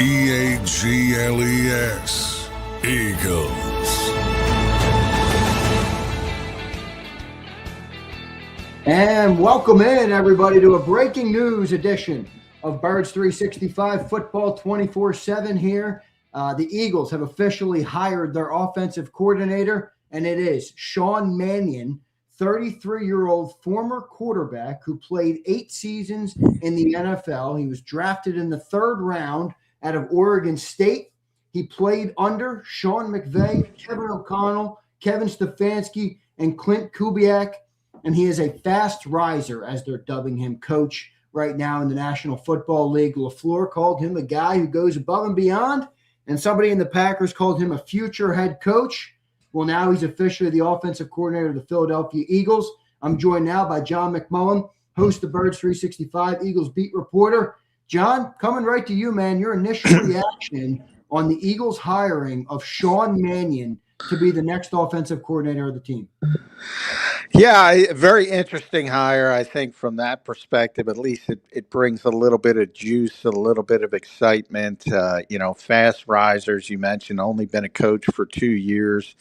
Eagles. Eagles. And welcome in, everybody, to a breaking news edition of Birds 365 Football 24/7 here. The Eagles have officially hired their offensive coordinator, and it is Sean Mannion, 33-year-old former quarterback who played 8 seasons in the NFL. He was drafted in the 3rd round out of Oregon State. He played under Sean McVay, Kevin O'Connell, Kevin Stefanski, and Clint Kubiak. And he is a fast riser, as they're dubbing him, coach right now in the National Football League. LaFleur called him a guy who goes above and beyond, and somebody in the Packers called him a future head coach. Well, now he's officially the offensive coordinator of the Philadelphia Eagles. I'm joined now by John McMullen, host of Birds 365, Eagles beat reporter. John, coming right to you, man, your initial reaction on the Eagles hiring of Sean Mannion to be the next offensive coordinator of the team. Yeah, very interesting hire, I think, from that perspective. At least it brings a little bit of juice, a little bit of excitement. Fast risers, you mentioned, only been a coach for 2 years,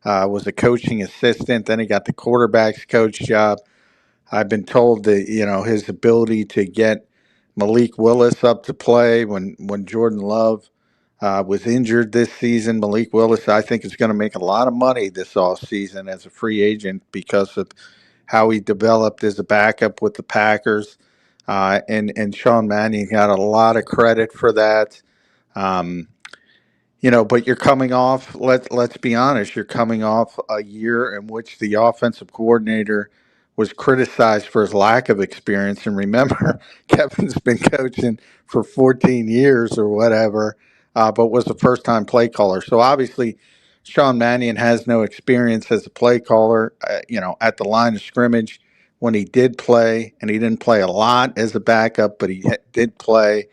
was a coaching assistant. Then he got the quarterback's coach job. I've been told that, his ability to get Malik Willis up to play when Jordan Love was injured this season. Malik Willis, I think, is going to make a lot of money this offseason as a free agent because of how he developed as a backup with the Packers. And Sean Mannion got a lot of credit for that. But you're coming off, let's be honest, you're coming off a year in which the offensive coordinator was criticized for his lack of experience. And remember, Kevin's been coaching for 14 years or whatever, but was a first-time play caller. So obviously, Sean Mannion has no experience as a play caller, at the line of scrimmage when he did play, and he didn't play a lot as a backup, but he did play.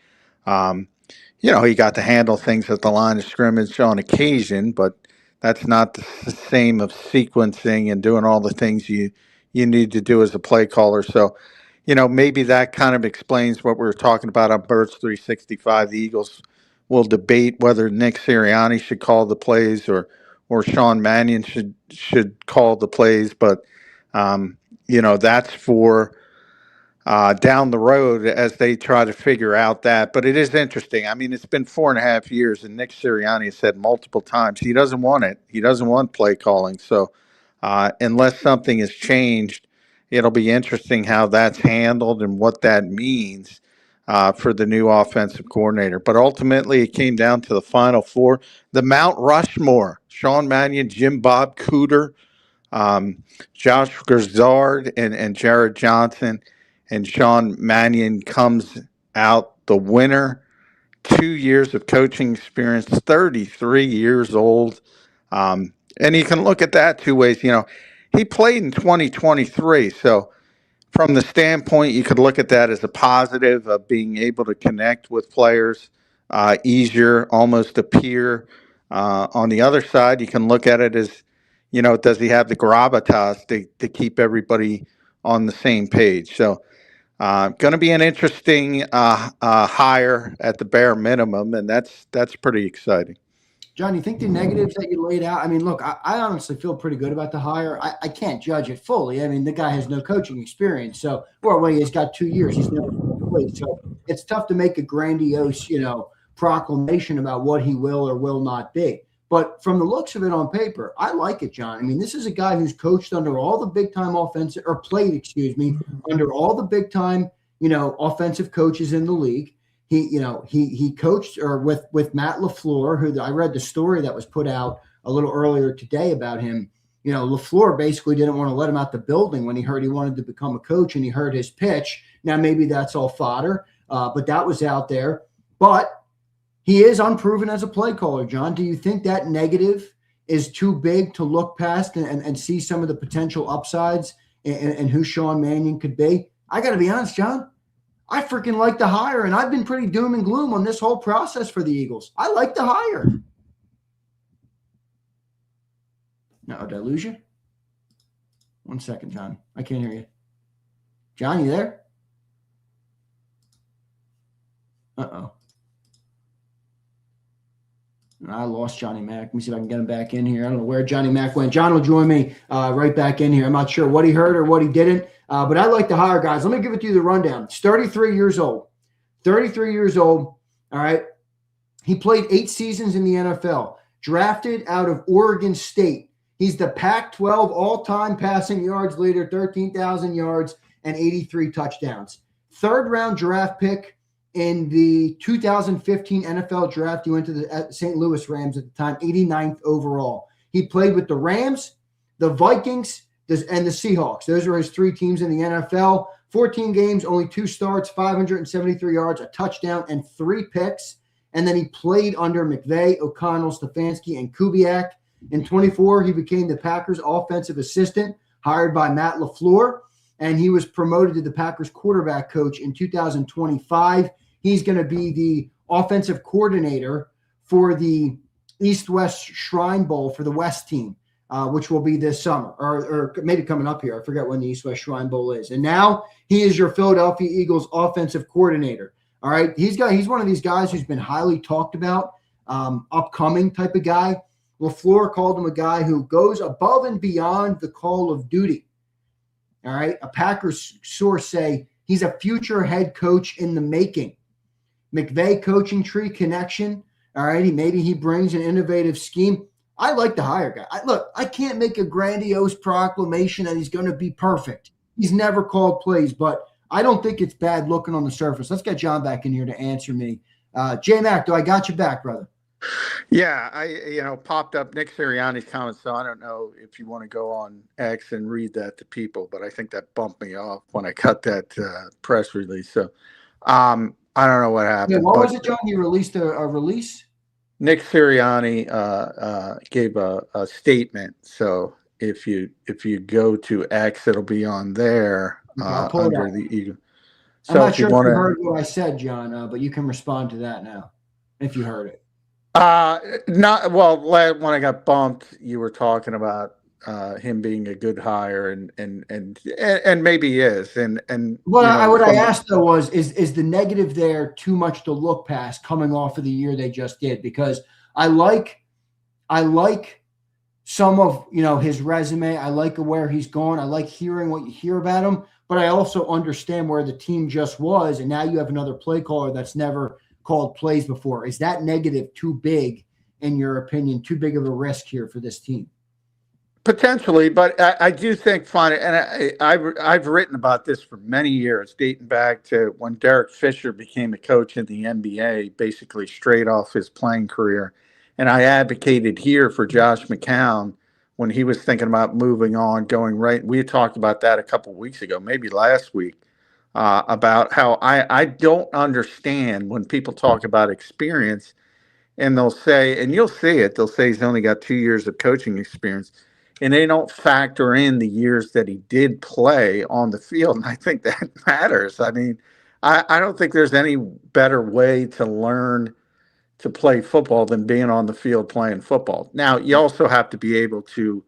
He got to handle things at the line of scrimmage on occasion, but that's not the same of sequencing and doing all the things you need to do as a play caller. So, maybe that kind of explains what we were talking about on Birds 365. The Eagles will debate whether Nick Sirianni should call the plays or Sean Mannion should call the plays, but that's for down the road as they try to figure out that. But it is interesting. I mean, it's been 4.5 years, and Nick Sirianni has said multiple times he doesn't want it. He doesn't want play calling. So unless something has changed, it'll be interesting how that's handled and what that means for the new offensive coordinator. But ultimately, it came down to the Final Four. The Mount Rushmore: Sean Mannion, Jim Bob Cooter, Josh Grzard, and Jared Johnson. And Sean Mannion comes out the winner. 2 years of coaching experience, 33 years old. And you can look at that 2 ways. He played in 2023. So from the standpoint, you could look at that as a positive of being able to connect with players easier, almost a peer. On the other side, you can look at it as, does he have the gravitas to keep everybody on the same page? So, going to be an interesting hire at the bare minimum, and that's pretty exciting. John, you think the negatives that you laid out? I mean, look, I honestly feel pretty good about the hire. I can't judge it fully. I mean, the guy has no coaching experience. So, he's got 2 years. He's never played. So it's tough to make a grandiose, proclamation about what he will or will not be. But from the looks of it on paper, I like it, John. I mean, this is a guy who's coached under all the big-time offensive – or played, under all the big-time, offensive coaches in the league. He coached with Matt LaFleur, who I read the story that was put out a little earlier today about him. LaFleur basically didn't want to let him out the building when he heard he wanted to become a coach, and he heard his pitch. Now, maybe that's all fodder, but that was out there. But he is unproven as a play caller, John. Do you think that negative is too big to look past and see some of the potential upsides and who Sean Mannion could be? I got to be honest, John. I freaking like the hire, and I've been pretty doom and gloom on this whole process for the Eagles. I like the hire. No, did I lose you? 1 second, John. I can't hear you. John, you there? Uh-oh. I lost Johnny Mack. Let me see if I can get him back in here. I don't know where Johnny Mack went. John will join me right back in here. I'm not sure what he heard or what he didn't, but I like to hire guys. Let me give it to you the rundown. He's 33 years old. 33 years old. All right. He played 8 seasons in the NFL. Drafted out of Oregon State. He's the Pac-12 all-time passing yards leader, 13,000 yards and 83 touchdowns. Third-round draft pick in the 2015 NFL draft. He went to the St. Louis Rams at the time, 89th overall. He played with the Rams, the Vikings, and the Seahawks. Those were his 3 teams in the NFL. 14 games, only 2 starts, 573 yards, a touchdown, and 3 picks. And then he played under McVay, O'Connell, Stefanski, and Kubiak. In 24, he became the Packers offensive assistant, hired by Matt LaFleur, and he was promoted to the Packers quarterback coach in 2025. He's going to be the offensive coordinator for the East-West Shrine Bowl for the West team, which will be this summer, or maybe coming up here. I forget when the East-West Shrine Bowl is. And now he is your Philadelphia Eagles offensive coordinator. All right, he's one of these guys who's been highly talked about, upcoming type of guy. LaFleur called him a guy who goes above and beyond the call of duty. All right, a Packers source say he's a future head coach in the making. McVay coaching tree connection. All right, maybe he brings an innovative scheme. I like the hire guy. I can't make a grandiose proclamation that he's going to be perfect. He's never called plays, but I don't think it's bad looking on the surface. Let's get John back in here to answer me. J-Mac, do I got you back, brother? Yeah, I popped up Nick Sirianni's comments, so I don't know if you want to go on X and read that to people, but I think that bumped me off when I cut that press release. So I don't know what happened. Yeah, what was it, John? You released a release? Nick Sirianni gave a statement. So if you go to X, it'll be on there under the Eagle. So I'm not sure if you heard what I said, John, but you can respond to that now if you heard it. Not well. When I got bumped, you were talking about him being a good hire, and maybe he is. And what I asked though was, is the negative there too much to look past coming off of the year they just did? Because I like some of his resume. I like where he's going. I like hearing what you hear about him, but I also understand where the team just was, and now you have another play caller that's never called plays before. Is that negative too big, in your opinion, too big of a risk here for this team? Potentially, but I do think and I've written about this for many years, dating back to when Derek Fisher became a coach in the NBA, basically straight off his playing career. And I advocated here for Josh McCown when he was thinking about moving on, going right. We had talked about that a couple of weeks ago, maybe last week, about how I don't understand when people talk about experience, and they'll say, and you'll see it, they'll say he's only got 2 years of coaching experience, and they don't factor in the years that he did play on the field. And I think that matters. I mean, I don't think there's any better way to learn to play football than being on the field playing football. Now, you also have to be able to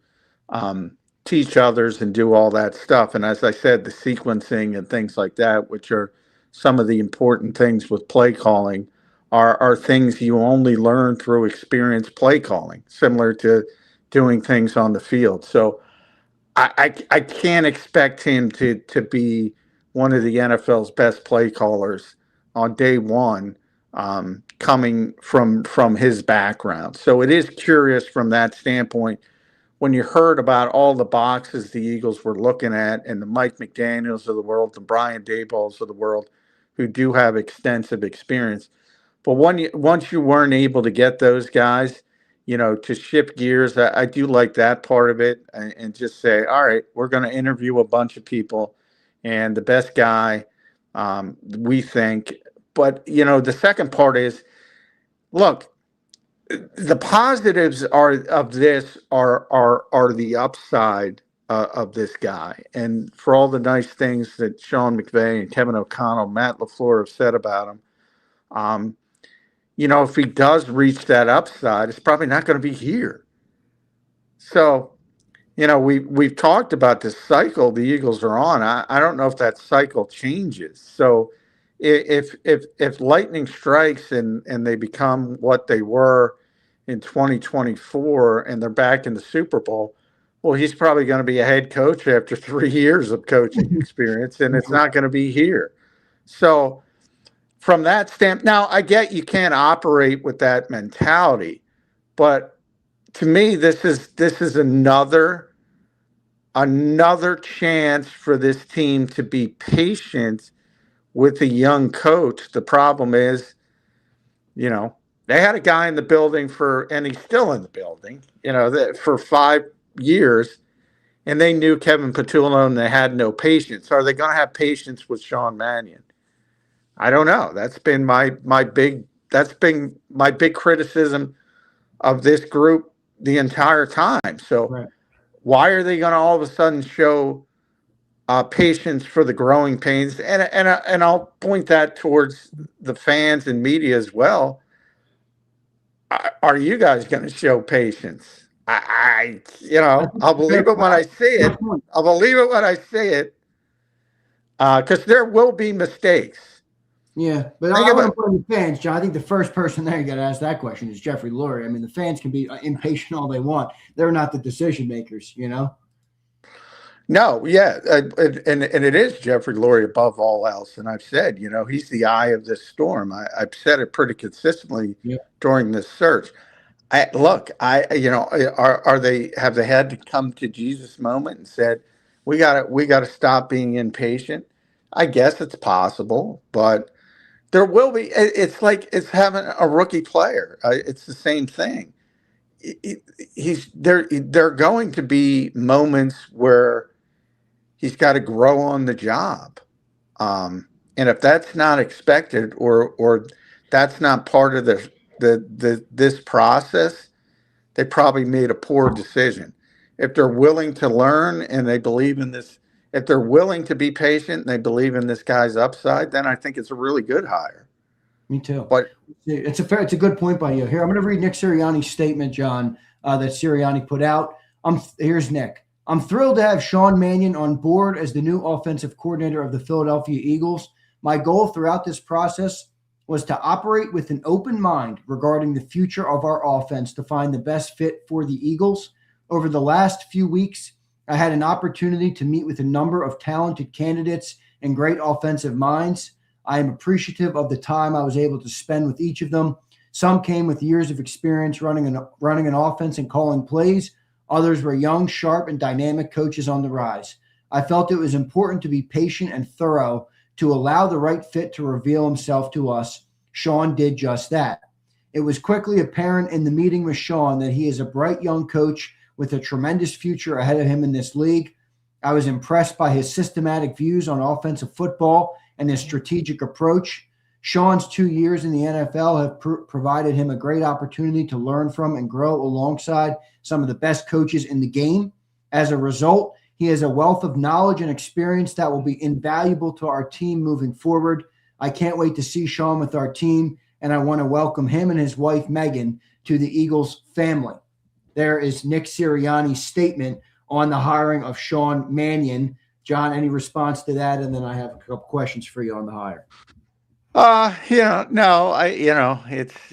teach others and do all that stuff. And as I said, the sequencing and things like that, which are some of the important things with play calling, are things you only learn through experience play calling, similar to doing things on the field. So I can't expect him to be one of the NFL's best play callers on day one, coming from his background. So it is curious from that standpoint. When you heard about all the boxes the Eagles were looking at, and the Mike McDaniels of the world, the Brian Dabolls of the world, who do have extensive experience. But once you weren't able to get those guys, to shift gears, I do like that part of it, and just say, all right, we're going to interview a bunch of people, and the best guy, we think. But, the second part is, look, the positives are the upside of this guy. And for all the nice things that Sean McVay and Kevin O'Connell, Matt LaFleur have said about him, if he does reach that upside, it's probably not going to be here. So, we've talked about this cycle the Eagles are on. I don't know if that cycle changes. So if lightning strikes and they become what they were in 2024 and they're back in the Super Bowl, well, he's probably going to be a head coach after 3 years of coaching experience, and it's not going to be here. So from that standpoint, now I get you can't operate with that mentality, but to me, this is another chance for this team to be patient with a young coach. The problem is, they had a guy in the building and he's still in the building, for 5 years, and they knew Kevin Patullo and they had no patience. Are they going to have patience with Sean Mannion? I don't know. That's been my big criticism of this group the entire time. So Right. Why are they going to all of a sudden show patience for the growing pains? And I'll point that towards the fans and media as well. Are you guys going to show patience? I'll believe it when I see it. I'll believe it when I see it. Because there will be mistakes. Yeah, but I want to blame the fans, John. I think the first person there you got to ask that question is Jeffrey Lurie. I mean, the fans can be impatient all they want. They're not the decision makers, No, yeah, and it is Jeffrey Lurie above all else. And I've said, he's the eye of this storm. I've said it pretty consistently during this search. Have they had to come to Jesus moment and said, we got to stop being impatient? I guess it's possible, but there will be. It's like it's having a rookie player. It's the same thing. There are going to be moments where he's got to grow on the job, and if that's not expected or that's not part of this process, they probably made a poor decision. If they're willing to learn and they believe in this. If they're willing to be patient and they believe in this guy's upside, then I think it's a really good hire. Me too. But it's a good point by you. Here, I'm going to read Nick Sirianni's statement, John, that Sirianni put out. Here's Nick. I'm thrilled to have Sean Mannion on board as the new offensive coordinator of the Philadelphia Eagles. My goal throughout this process was to operate with an open mind regarding the future of our offense to find the best fit for the Eagles. Over the last few weeks, I had an opportunity to meet with a number of talented candidates and great offensive minds. I am appreciative of the time I was able to spend with each of them. Some came with years of experience running an offense and calling plays. Others were young, sharp, and dynamic coaches on the rise. I felt it was important to be patient and thorough to allow the right fit to reveal himself to us. Sean did just that. It was quickly apparent in the meeting with Sean that he is a bright young coach with a tremendous future ahead of him in this league. I was impressed by his systematic views on offensive football and his strategic approach. Sean's 2 years in the NFL have provided him a great opportunity to learn from and grow alongside some of the best coaches in the game. As a result, he has a wealth of knowledge and experience that will be invaluable to our team moving forward. I can't wait to see Sean with our team, and I want to welcome him and his wife, Megan, to the Eagles family. There is Nick Sirianni's statement on the hiring of Sean Mannion. John, any response to that? And then I have a couple questions for you on the hire.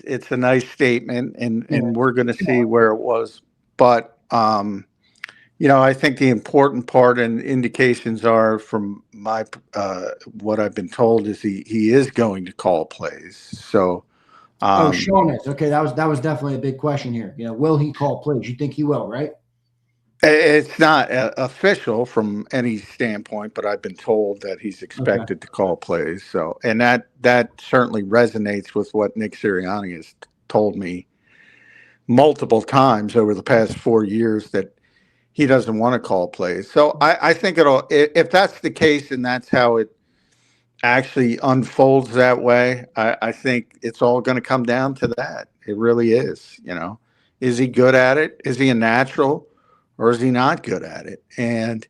It's a nice statement, and we're going to see where it was. But, I think the important part and indications are from my what I've been told is he is going to call plays. So. Sean is. Okay, that was definitely a big question here. Will he call plays? You think he will, right? It's not official from any standpoint, but I've been told that he's expected to call plays. So, and that certainly resonates with what Nick Sirianni has told me multiple times over the past 4 years, that he doesn't want to call plays. So I think if that's the case and that's how it actually unfolds that way, I think it's all going to come down to that. It really is. Is he good at it? Is he a natural? Or is he not good at it? And,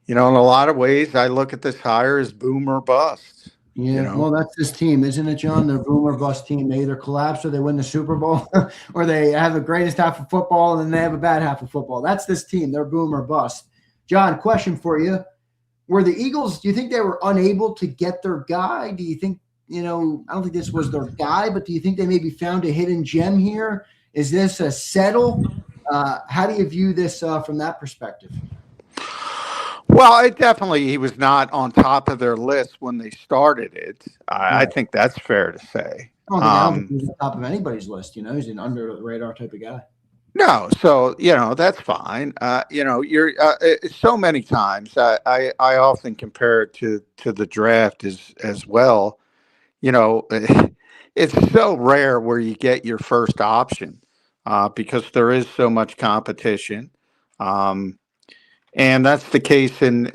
in a lot of ways, I look at this hire as boom or bust. Yeah, well, that's this team, isn't it, John? They're boom or bust team. They either collapse or they win the Super Bowl, or they have the greatest half of football and then they have a bad half of football. That's this team. They're boom or bust. John, question for you. Were the Eagles, do you think they were unable to get their guy? Do you think, I don't think this was their guy, but do you think they maybe found a hidden gem here Is this a settle? How do you view this from that perspective? Well, he was not on top of their list when they started it. I Right. think that's fair to say. I don't think he's on top of anybody's list. He's an under the radar type of guy. No, so that's fine. You're so many times. I often compare it to the draft as well. You know, it's so rare where you get your first option because there is so much competition. Um, And that's the case in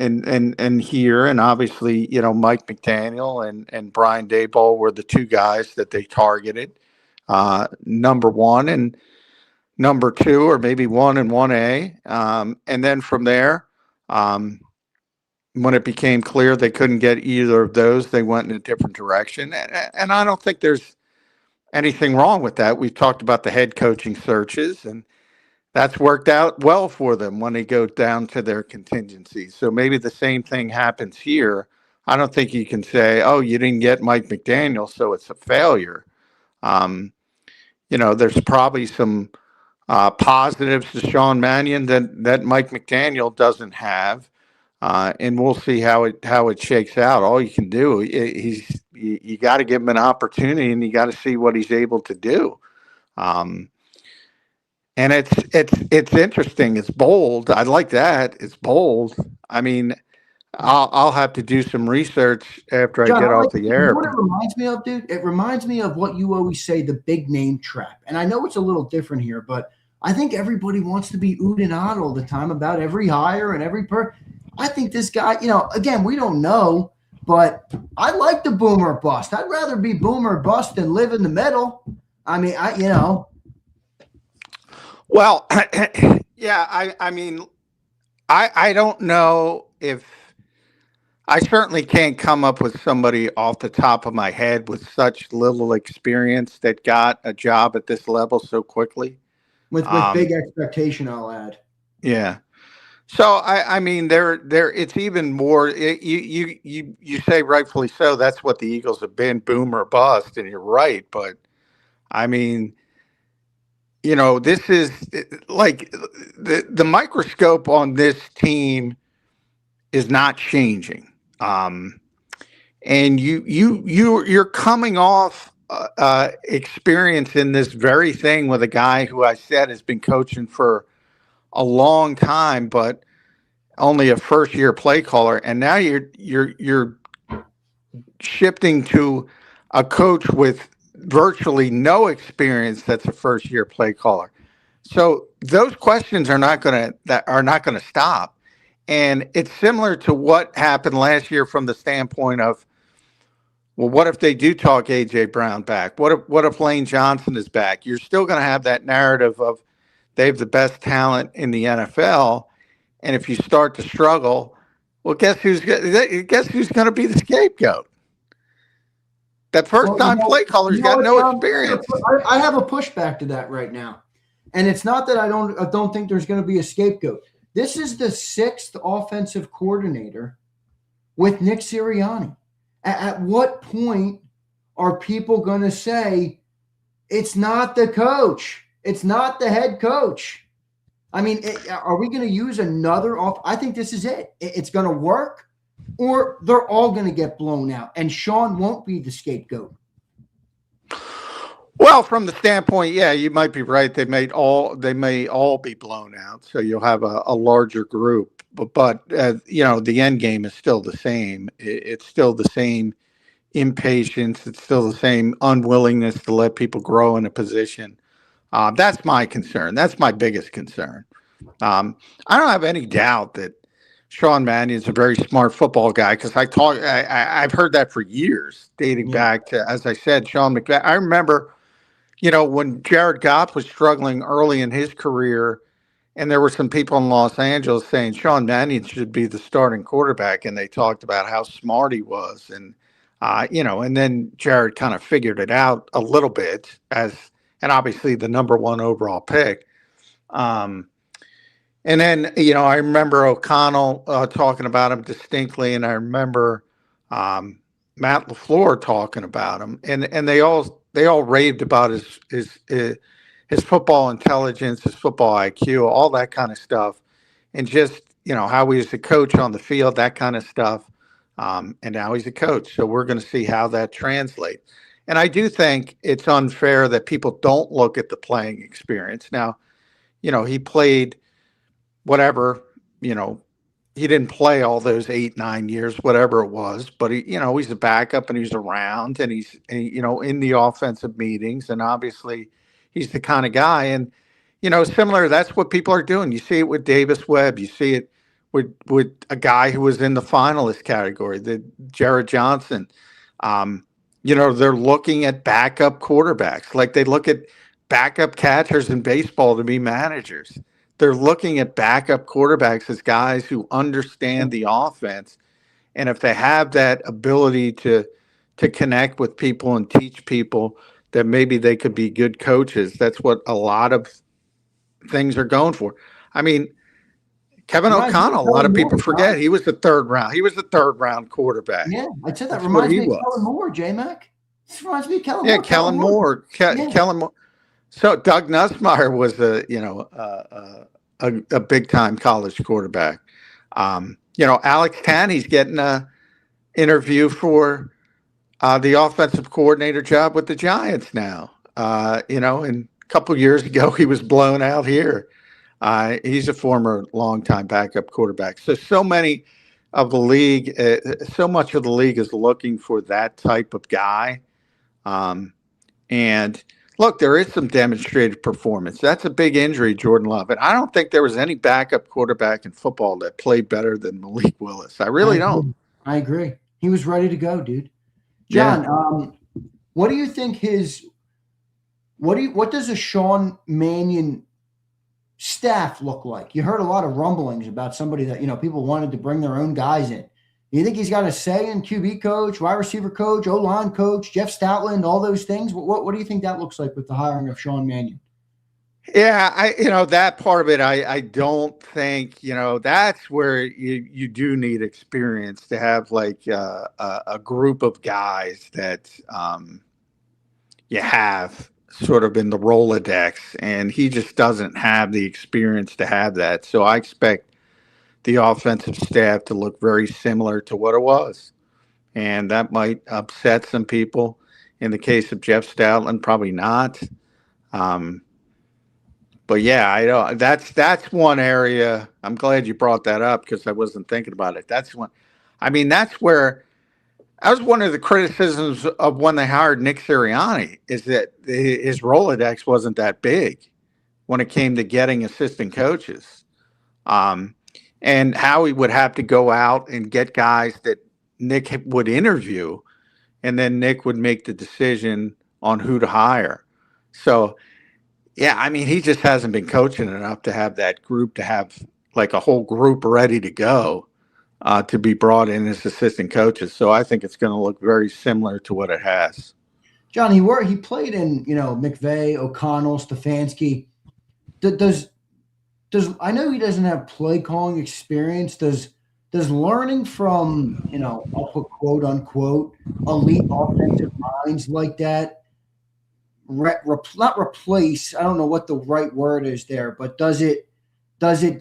here. And obviously, Mike McDaniel and Brian Daboll were the two guys that they targeted, number one and number two, or maybe 1 and 1A. And then from there, um, when it became clear they couldn't get either of those, they went in a different direction. And I don't think there's anything wrong with that. We've talked about the head coaching searches, and that's worked out well for them when they go down to their contingencies. So maybe the same thing happens here. I don't think you can say, "Oh, you didn't get Mike McDaniel, so it's a failure." Um, there's probably some positives to Sean Mannion that Mike McDaniel doesn't have, and we'll see how it shakes out. All you can do, you got to give him an opportunity, and you got to see what he's able to do. And it's interesting. It's bold. I like that. It's bold. I mean, I'll have to do some research after John, I get off the air. You know what it reminds me of, dude? It reminds me of what you always say, the big name trap. And I know it's a little different here, but I think everybody wants to be ood and odd all the time about every hire and every I think this guy, again, we don't know, but I like the boomer bust. I'd rather be boomer bust than live in the middle. I mean, Well, yeah, I mean, I don't know if I certainly can't come up with somebody off the top of my head with such little experience that got a job at this level so quickly. With big expectation, I'll add. Yeah. So I mean, it's even more. You say rightfully so. That's what the Eagles have been, boom or bust, and you're right. But I mean, this is like the microscope on this team is not changing. And you're coming off experience in this very thing with a guy who I said has been coaching for a long time, but only a first year play caller. And now you're shifting to a coach with virtually no experience that's a first year play caller. So those questions are not going to stop. And it's similar to what happened last year from the standpoint of, well, what if they do talk A.J. Brown back? What if Lane Johnson is back? You're still going to have that narrative of they have the best talent in the NFL. And if you start to struggle, well, guess who's going to be the scapegoat? That first-time play caller's got no experience. I have a pushback to that right now. And it's not that I don't think there's going to be a scapegoat. This is the 6th offensive coordinator with Nick Sirianni. At what point are people going to say it's not the coach? It's not the head coach. I mean, are we going to use another off? I think this is it. It's going to work, or they're all going to get blown out, and Sean won't be the scapegoat. Well, from the standpoint, yeah, you might be right. They may all be blown out, so you'll have a larger group. But the end game is still the same. It's still the same impatience. It's still the same unwillingness to let people grow in a position. That's my concern. That's my biggest concern. I don't have any doubt that Sean Mannion is a very smart football guy because I've heard that for years, dating back to, as I said, Sean McVay. I remember, when Jared Goff was struggling early in his career, and there were some people in Los Angeles saying Sean Mannion should be the starting quarterback, and they talked about how smart he was, and and then Jared kind of figured it out a little bit and obviously the number one overall pick. And then, I remember O'Connell talking about him distinctly, and I remember Matt LaFleur talking about him, and they all raved about his football intelligence, his football IQ, all that kind of stuff, and just how he was a coach on the field, that kind of stuff. And now he's a coach, so we're going to see how that translates. And I do think it's unfair that people don't look at the playing experience. Now, he played whatever, he didn't play all those 8-9 years, whatever it was, but he's a backup and he's around and he's, in the offensive meetings, and obviously he's the kind of guy. And, similar, that's what people are doing. You see it with Davis Webb. You see it with a guy who was in the finalist category, the Jared Johnson. They're looking at backup quarterbacks like they look at backup catchers in baseball to be managers. They're looking at backup quarterbacks as guys who understand the offense. And if they have that ability to connect with people and teach people, that maybe they could be good coaches. That's what a lot of things are going for. I mean, Kevin O'Connell, a lot of people forget he was the third round. He was the third round quarterback. Yeah, I said that reminds me of Kellen Moore, J-Mac. This reminds me of Kellen Moore. Yeah, Kellen Moore. Kellen Moore. So Doug Nussmeier was a big time college quarterback. Alex Tanney's getting a interview for the offensive coordinator job with the Giants now. And a couple years ago he was blown out here. He's a former longtime backup quarterback. So many of the league, so much of the league is looking for that type of guy. And look, there is some demonstrated performance. That's a big injury, Jordan Love. And I don't think there was any backup quarterback in football that played better than Malik Willis. I really don't. I agree. He was ready to go, dude. John, what do you think what does a Sean Mannion staff look like? You heard a lot of rumblings about somebody that, people wanted to bring their own guys in. Do you think he's got a say in QB coach, wide receiver coach, O-line coach, Jeff Stoutland, all those things? What do you think that looks like with the hiring of Sean Mannion? Yeah, that part of it, I don't think, that's where you do need experience to have like a group of guys that you have sort of in the Rolodex, and he just doesn't have the experience to have that. So I expect the offensive staff to look very similar to what it was. And that might upset some people. In the case of Jeff Stoutland, probably not. But yeah, I know that's one area. I'm glad you brought that up because I wasn't thinking about it. That's where that was one of the criticisms of when they hired Nick Sirianni, is that his Rolodex wasn't that big when it came to getting assistant coaches. And how he would have to go out and get guys that Nick would interview, and then Nick would make the decision on who to hire. So, yeah, I mean, he just hasn't been coaching enough to have that group, to have like a whole group ready to go to be brought in as assistant coaches. So I think it's going to look very similar to what it has. John, he played in, McVay, O'Connell, Stefanski. Does I know he doesn't have play calling experience. Does learning from, I'll put quote unquote elite offensive minds like that not replace, I don't know what the right word is there, but does it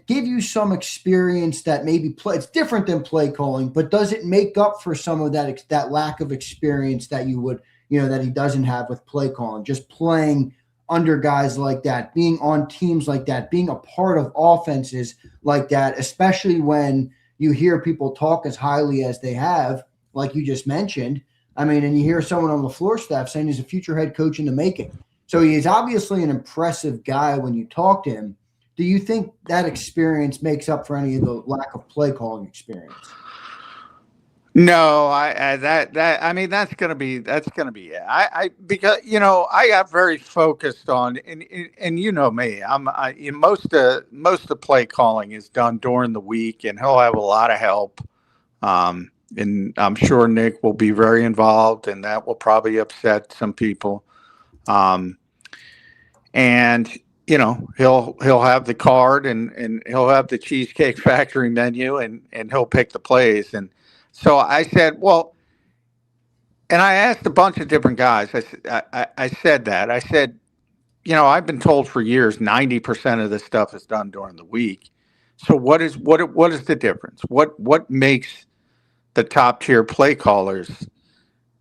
give you some experience that maybe it's different than play calling, but does it make up for some of that lack of experience that you would, that he doesn't have with play calling, just playing under guys like that, being on teams like that, being a part of offenses like that, especially when you hear people talk as highly as they have, like you just mentioned. I mean, and you hear someone on the floor staff saying he's a future head coach in the making. So he is obviously an impressive guy when you talk to him. Do you think that experience makes up for any of the lack of play calling experience? No, I mean, that's gonna be it. Because I got very focused on, and me, most of play calling is done during the week, and he'll have a lot of help. And I'm sure Nick will be very involved, and that will probably upset some people. And he'll have the card, and he'll have the Cheesecake Factory menu, and he'll pick the plays. And so I said, well, and I asked a bunch of different guys. I said, I've been told for years 90% of this stuff is done during the week. So what is the difference? What makes the top tier play callers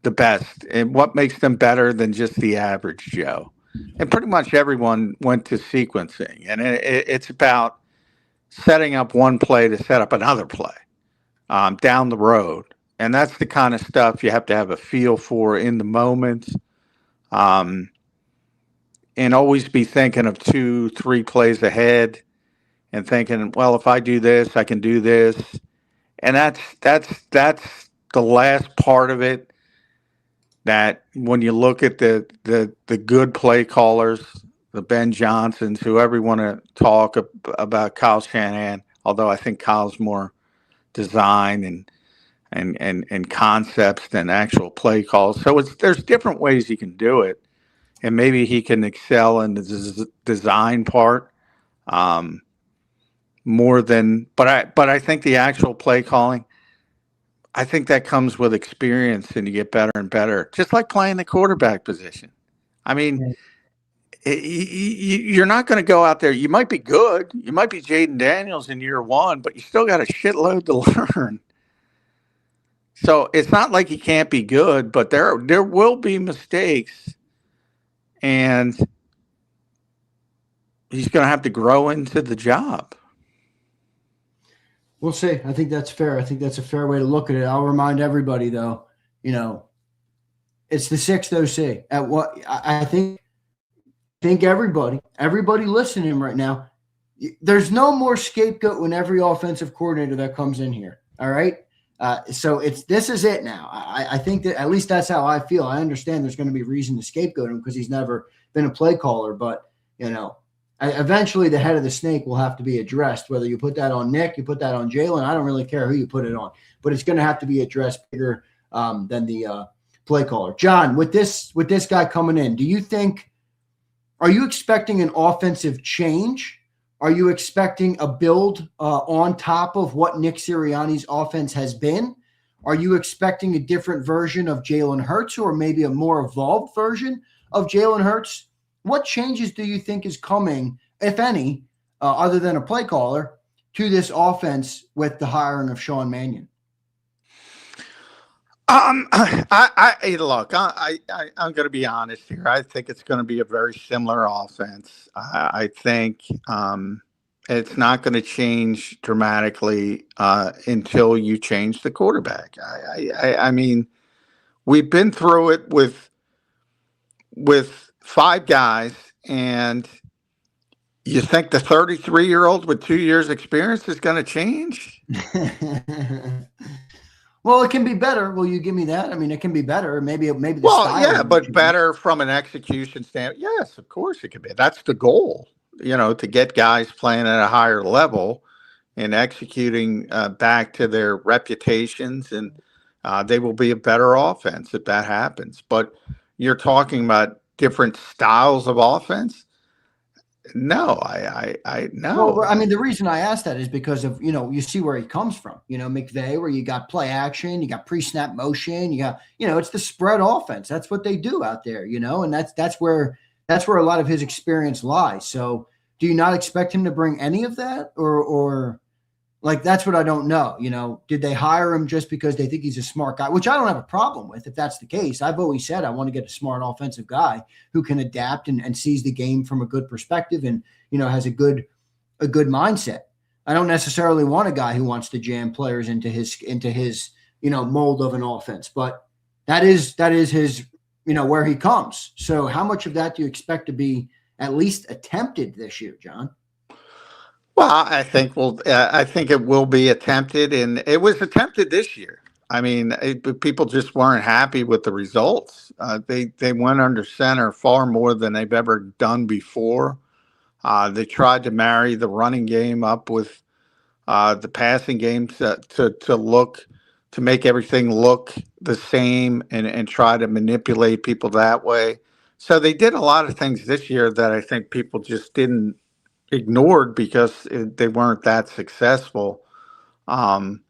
the best, and what makes them better than just the average Joe? And pretty much everyone went to sequencing, and it's about setting up one play to set up another play down the road. And that's the kind of stuff you have to have a feel for in the moment, and always be thinking of 2-3 plays ahead and thinking, well, if I do this, I can do this. And that's the last part of it, that when you look at the good play callers, the Ben Johnsons, whoever you want to talk about Kyle Shanahan, although I think Kyle's more design and concepts than actual play calls. So there's different ways he can do it, and maybe he can excel in the design part more than. But I think the actual play calling, I think that comes with experience, and you get better and better. Just like playing the quarterback position. I mean, you're not going to go out there. You might be good. You might be Jaden Daniels in year one, but you still got a shitload to learn. So it's not like you can't be good, but there will be mistakes, and he's going to have to grow into the job. We'll see. I think that's fair. I think that's a fair way to look at it. I'll remind everybody, though, it's the 6th OC. At what I think everybody listening right now, there's no more scapegoat when every offensive coordinator that comes in here. All right. So this is it now. I think that at least that's how I feel. I understand there's going to be reason to scapegoat him because he's never been a play caller, but eventually the head of the snake will have to be addressed. Whether you put that on Nick, you put that on Jalen, I don't really care who you put it on, but it's going to have to be addressed bigger than the play caller. John, with this guy coming in, are you expecting an offensive change? Are you expecting a build on top of what Nick Sirianni's offense has been? Are you expecting a different version of Jalen Hurts, or maybe a more evolved version of Jalen Hurts? What changes do you think is coming, if any, other than a play caller, to this offense with the hiring of Sean Mannion? I'm going to be honest here. I think it's going to be a very similar offense. I think it's not going to change dramatically until you change the quarterback. I mean, we've been through it with 5 guys, and you think the 33-year-old with 2 years experience is going to change? Well, it can be better. Will you give me that? I mean, it can be better. Maybe. But better from an execution standpoint. Yes, of course it can be. That's the goal, to get guys playing at a higher level and executing back to their reputations, and they will be a better offense if that happens. But you're talking about different styles of offense. No, I no. Well, I mean, the reason I asked that is because of, you see where he comes from, McVay, where you got play action, you got pre-snap motion, you got, it's the spread offense. That's what they do out there, and that's where a lot of his experience lies. So do you not expect him to bring any of that, or like, that's what I don't know. Did they hire him just because they think he's a smart guy, which I don't have a problem with if that's the case. I've always said I want to get a smart offensive guy who can adapt and sees the game from a good perspective and, has a good mindset. I don't necessarily want a guy who wants to jam players into his mold of an offense, but that is his, where he comes. So how much of that do you expect to be at least attempted this year, John? Well, I think it will be attempted, and it was attempted this year. I mean, people just weren't happy with the results. They went under center far more than they've ever done before. They tried to marry the running game up with the passing game to make everything look the same and try to manipulate people that way. So they did a lot of things this year that I think people just ignored because they weren't that successful. And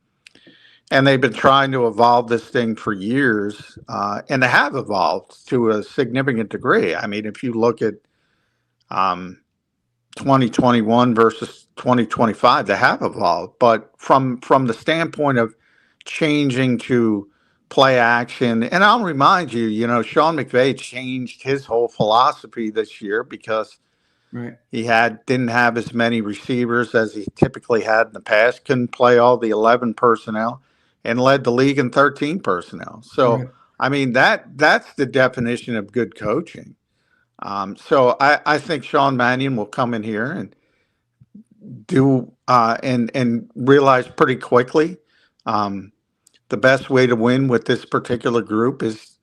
they've been trying to evolve this thing for years, and they have evolved to a significant degree. I mean, if you look at 2021 versus 2025, they have evolved. But from the standpoint of changing to play action, and I'll remind you, Sean McVay changed his whole philosophy this year because he didn't have as many receivers as he typically had in the past, couldn't play all the 11 personnel, and led the league in 13 personnel. So, I mean, that's the definition of good coaching. So I think Sean Mannion will come in here and do and realize pretty quickly the best way to win with this particular group is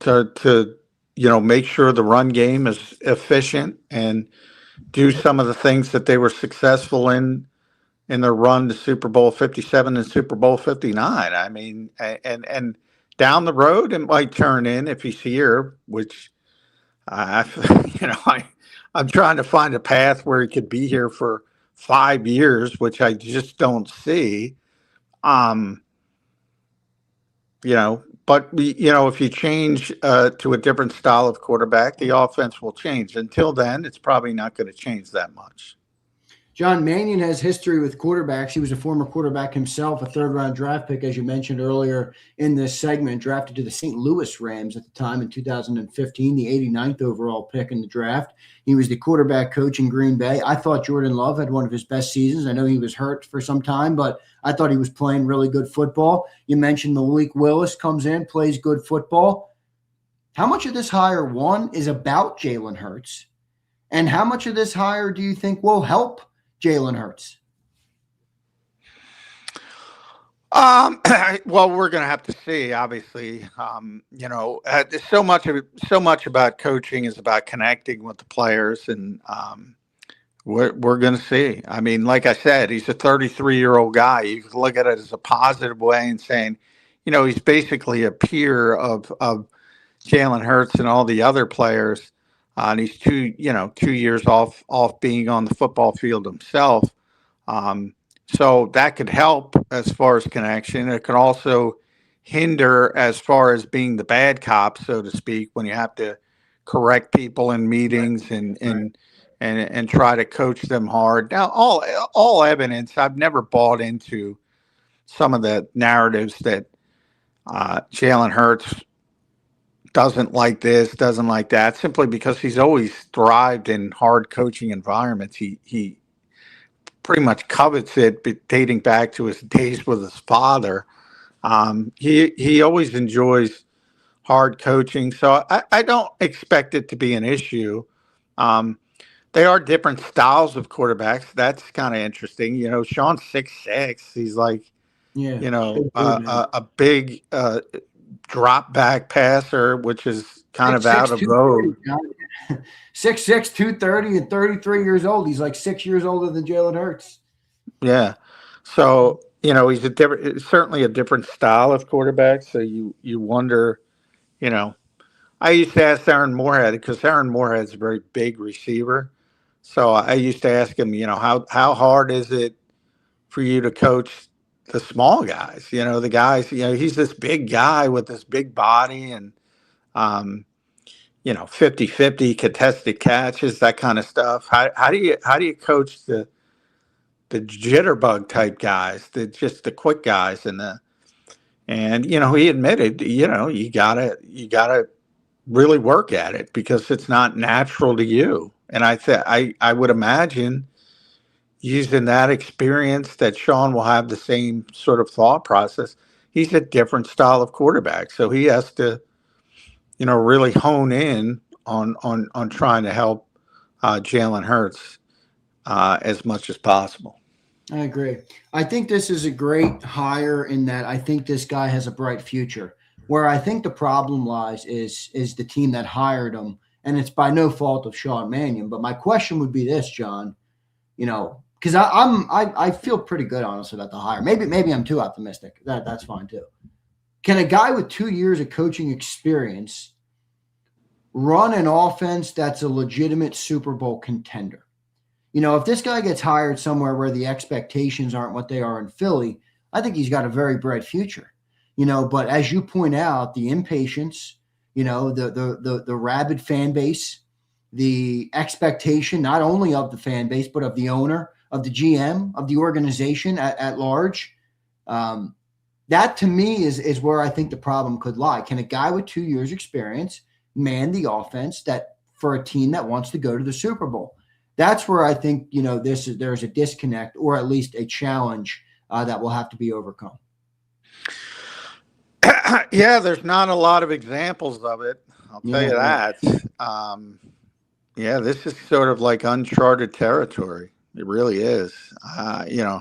to make sure the run game is efficient and do some of the things that they were successful in their run to Super Bowl 57 and Super Bowl 59. I mean, and down the road it might turn in if he's here, which I'm trying to find a path where he could be here for 5 years, which I just don't see. But if you change to a different style of quarterback, the offense will change. Until then, it's probably not going to change that much. John, Mannion has history with quarterbacks. He was a former quarterback himself, a third-round draft pick, as you mentioned earlier in this segment, drafted to the St. Louis Rams at the time in 2015, the 89th overall pick in the draft. He was the quarterback coach in Green Bay. I thought Jordan Love had one of his best seasons. I know he was hurt for some time, but I thought he was playing really good football. You mentioned Malik Willis comes in, plays good football. How much of this hire, one, is about Jalen Hurts? And how much of this hire do you think will help Jalen Hurts? Well, we're going to have to see. Obviously, so much about coaching is about connecting with the players, and we're going to see. I mean, like I said, he's a 33-year-old guy. You can look at it as a positive way and saying, he's basically a peer of Jalen Hurts and all the other players. And he's 2 years off being on the football field himself. So that could help as far as connection. It could also hinder as far as being the bad cop, so to speak, when you have to correct people in meetings and try to coach them hard. Now, all evidence, I've never bought into some of the narratives that Jalen Hurts doesn't like this, doesn't like that, simply because he's always thrived in hard coaching environments. He pretty much covets it, dating back to his days with his father. He always enjoys hard coaching, so I don't expect it to be an issue. They are different styles of quarterbacks. That's kind of interesting. Sean's 6'6". He's like, a big drop back passer, which is kind of out of vogue. 6'6", 230, and 33 years old. He's like 6 years older than Jalen Hurts. Yeah. So, he's certainly a different style of quarterback. So you wonder, I used to ask Aaron Moorhead, because Aaron Moorhead's a very big receiver. So I used to ask him, how hard is it for you to coach the small guys? The guys, he's this big guy with this big body and, 50-50 contested catches, that kind of stuff. How do you coach the jitterbug type guys, just the quick guys and he admitted, you gotta really work at it because it's not natural to you. And I would imagine using that experience that Sean will have the same sort of thought process. He's a different style of quarterback, so he has to, really hone in on trying to help Jalen Hurts as much as possible. I agree. I think this is a great hire in that I think this guy has a bright future. Where I think the problem lies is the team that hired him, and it's by no fault of Sean Mannion. But my question would be this, John, because I feel pretty good, honestly, about the hire. Maybe I'm too optimistic. That's fine too. Can a guy with 2 years of coaching experience run an offense that's a legitimate Super Bowl contender? If this guy gets hired somewhere where the expectations aren't what they are in Philly, I think he's got a very bright future. But as you point out, the impatience, the rabid fan base, the expectation, not only of the fan base, but of the owner, of the GM, of the organization at large. That to me is where I think the problem could lie. Can a guy with 2 years experience man the offense that for a team that wants to go to the Super Bowl? That's where I think, there's a disconnect, or at least a challenge that will have to be overcome. Yeah, there's not a lot of examples of it. I'll tell you that. This is sort of like uncharted territory. It really is. You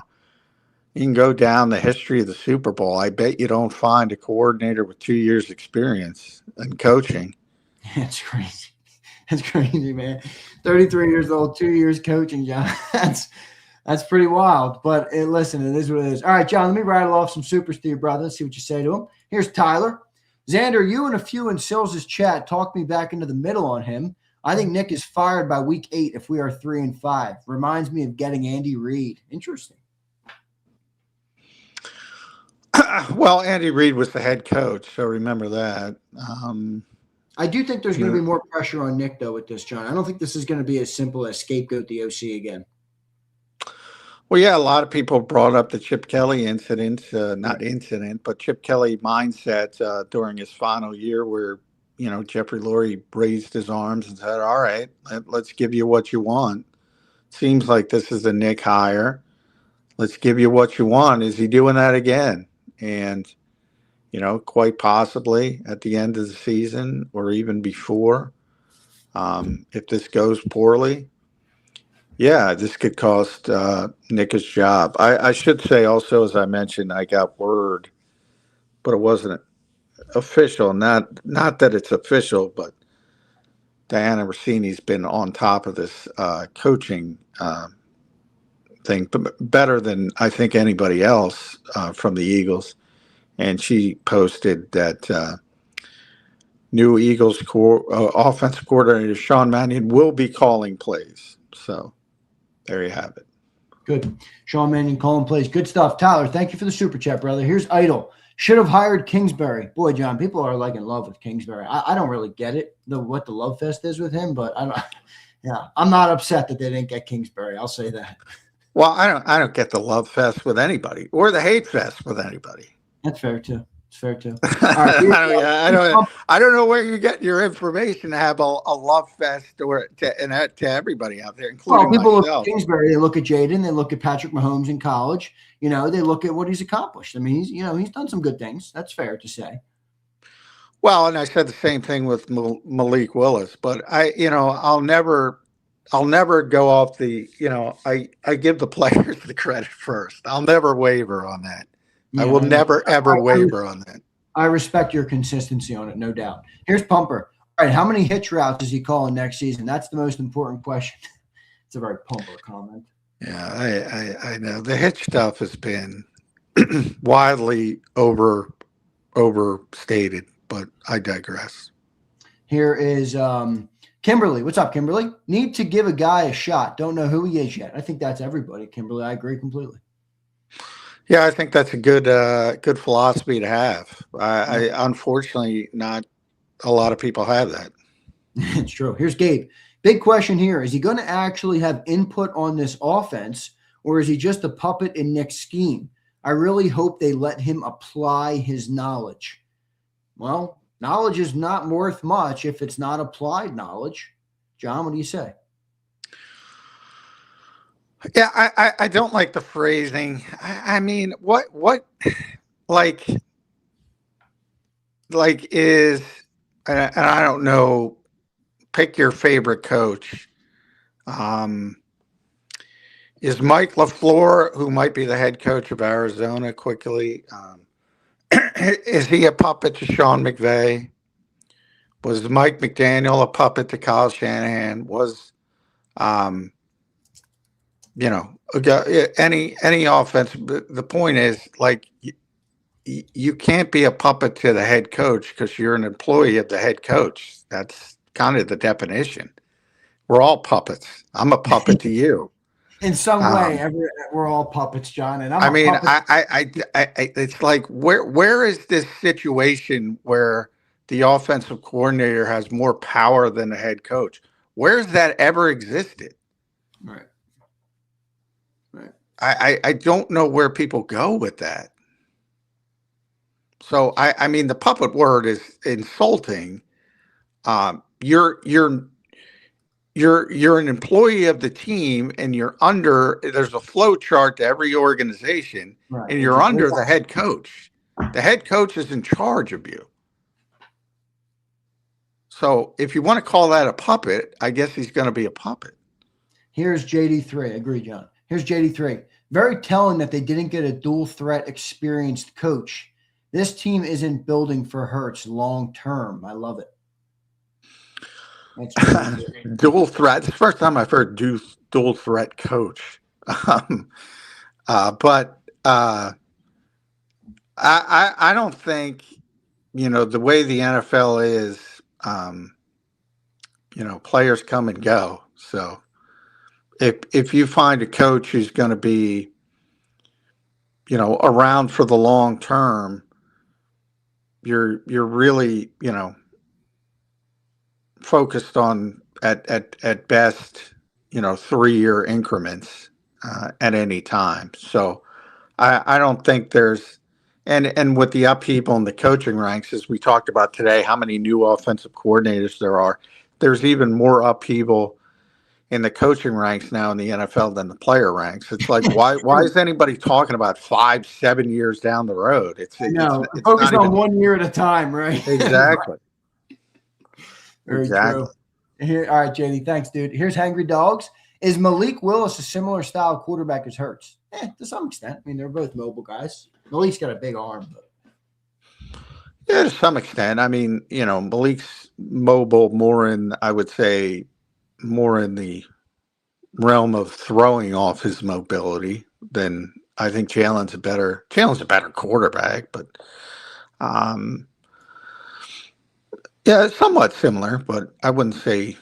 can go down the history of the Super Bowl. I bet you don't find a coordinator with 2 years experience in coaching. That's crazy. That's crazy, man. 33 years old, 2 years coaching, John. That's pretty wild. But listen, it is what it is. All right, John, let me rattle off some supers to your brother. See what you say to him. Here's Tyler. Zander, you and a few in Sills' chat talked me back into the middle on him. I think Nick is fired by week 8 if we are 3-5. Reminds me of getting Andy Reid. Interesting. Well, Andy Reid was the head coach, so remember that. I do think there's going to be more pressure on Nick, though, with this, John. I don't think this is going to be as simple as scapegoat the OC again. Well, yeah, a lot of people brought up the Chip Kelly incident, but Chip Kelly mindset during his final year where, Jeffrey Lurie raised his arms and said, all right, let's give you what you want. Seems like this is a Nick hire. Let's give you what you want. Is he doing that again? And, quite possibly at the end of the season or even before, if this goes poorly, this could cost Nick his job. I should say also, as I mentioned, I got word, but it wasn't official. Not that it's official, but Diana Rossini's been on top of this coaching thing, but better than I think anybody else from the Eagles. And she posted that new Eagles offensive coordinator Sean Mannion will be calling plays. So there you have it. Good. Sean Mannion calling plays. Good stuff. Tyler, thank you for the super chat, brother. Here's Idle. Should have hired Kingsbury. Boy, John, people are like in love with Kingsbury. I don't really get it, what the love fest is with him, but I'm not upset that they didn't get Kingsbury. I'll say that. Well, I don't get the love fest with anybody or the hate fest with anybody. That's fair too. It's fair too. All right, I don't know where you get your information to have a love fest to everybody out there, including people myself. Look at Kingsbury, they look at Jaden, they look at Patrick Mahomes in college. They look at what he's accomplished. I mean, he's done some good things. That's fair to say. Well, and I said the same thing with Malik Willis, but I'll never go off the, I give the players the credit first. I'll never waver on that. I will never, ever waver on that. I respect your consistency on it, no doubt. Here's Pumper. All right, how many hitch routes is he calling next season? That's the most important question. It's a very Pumper comment. Yeah, I know. The hitch stuff has been widely overstated, but I digress. Here is Kimberly. What's up, Kimberly? Need to give a guy a shot. Don't know who he is yet. I think that's everybody, Kimberly. I agree completely. Yeah, I think that's a good philosophy to have. I unfortunately, not a lot of people have that. It's true. Here's Gabe. Big question here. Is he going to actually have input on this offense, or is he just a puppet in Nick's scheme? I really hope they let him apply his knowledge. Well, knowledge is not worth much if it's not applied knowledge. John, what do you say? Yeah, I don't like the phrasing. I mean, what like is, and I don't know, pick your favorite coach. Is Mike LaFleur, who might be the head coach of Arizona quickly, is he a puppet to Sean McVay? Was Mike McDaniel a puppet to Kyle Shanahan? Was any offense. The point is, like, you can't be a puppet to the head coach because you're an employee of the head coach. That's kind of the definition. We're all puppets. I'm a puppet to you. In some way, we're all puppets, John. And I it's like, where is this situation where the offensive coordinator has more power than the head coach? Where's that ever existed? Right. Right. I don't know where people go with that. So I mean, the puppet word is insulting. You're an employee of the team, and there's a flow chart to every organization, Right. and you're under the head coach. The head coach is in charge of you. So if you want to call that a puppet, I guess he's going to be a puppet. Here's JD3. Agree, John. Here's JD3. Very telling that they didn't get a dual threat experienced coach. This team isn't building for Hurts long term. I love it. Dual threat. It's the first time I've heard dual threat coach. But I don't think, the way the NFL is, players come and go. So if you find a coach who's going to be, around for the long term, you're really, focused on at best, 3-year increments at any time. So I don't think there's and with the upheaval in the coaching ranks, as we talked about today, how many new offensive coordinators there are, there's even more upheaval in the coaching ranks now in the NFL than the player ranks. It's like, why is anybody talking about 5-7 years down the road? It's focus on 1 year at a time, right? Exactly. Very exactly. True. Here, all right, JD, thanks, dude. Here's Hangry Dogs. Is Malik Willis a similar style quarterback as Hurts? To some extent. I mean, they're both mobile guys. Malik's got a big arm, but yeah, to some extent. I mean, Malik's mobile more in, I would say, more in the realm of throwing off his mobility than I think Jalen's a better quarterback, but yeah, somewhat similar, but I wouldn't say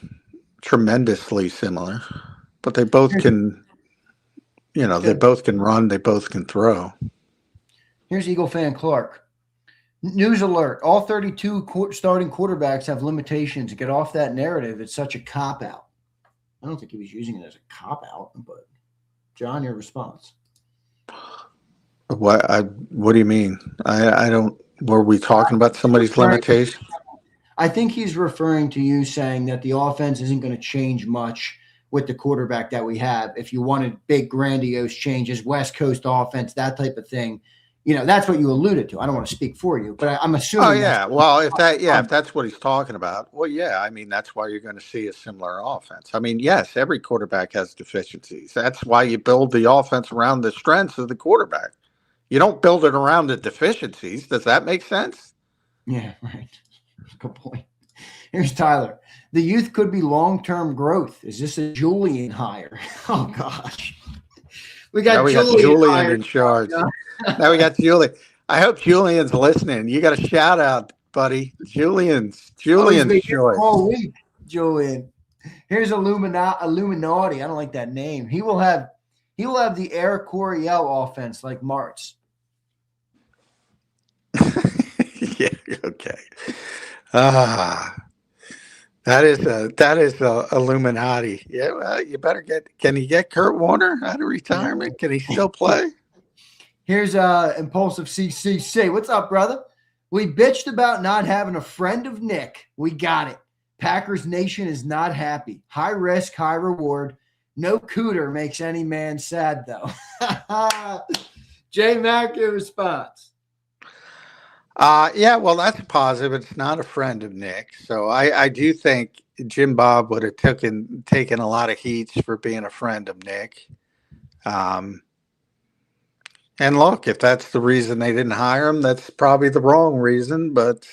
tremendously similar. But they both can, they both can run, they both can throw. Here's Eagle fan Clark. News alert. All 32 starting quarterbacks have limitations. Get off that narrative. It's such a cop-out. I don't think he was using it as a cop-out, but John, your response. What do you mean? I don't, were we talking about somebody's limitation? I think he's referring to you saying that the offense isn't going to change much with the quarterback that we have. If you wanted big, grandiose changes, West Coast offense, that type of thing, that's what you alluded to. I don't want to speak for you, but I'm assuming. Oh yeah, well, if that's what he's talking about, well, yeah, I mean, that's why you're going to see a similar offense. I mean, yes, every quarterback has deficiencies. That's why you build the offense around the strengths of the quarterback. You don't build it around the deficiencies. Does that make sense? Yeah, right. Good point. Here's Tyler. The youth could be long-term growth. Is this a Julian hire? Oh, gosh. We got Julian in charge. Now we got Julian. I hope Julian's listening. You got a shout out, buddy. Julian's choice. All week, Julian. Here's Illuminati. I don't like that name. He will have the Air Coryell offense like Martz. Yeah, okay. That is Illuminati. Yeah, well, you better can he get Kurt Warner out of retirement? Can he still play? Here's Impulsive CCC. What's up, brother? We bitched about not having a friend of Nick. We got it. Packers Nation is not happy. High risk, high reward. No cooter makes any man sad, though. J Mac, your response. Yeah, well, that's a positive. It's not a friend of Nick. So I do think Jim Bob would have taken a lot of heat for being a friend of Nick. And look, if that's the reason they didn't hire him, that's probably the wrong reason. But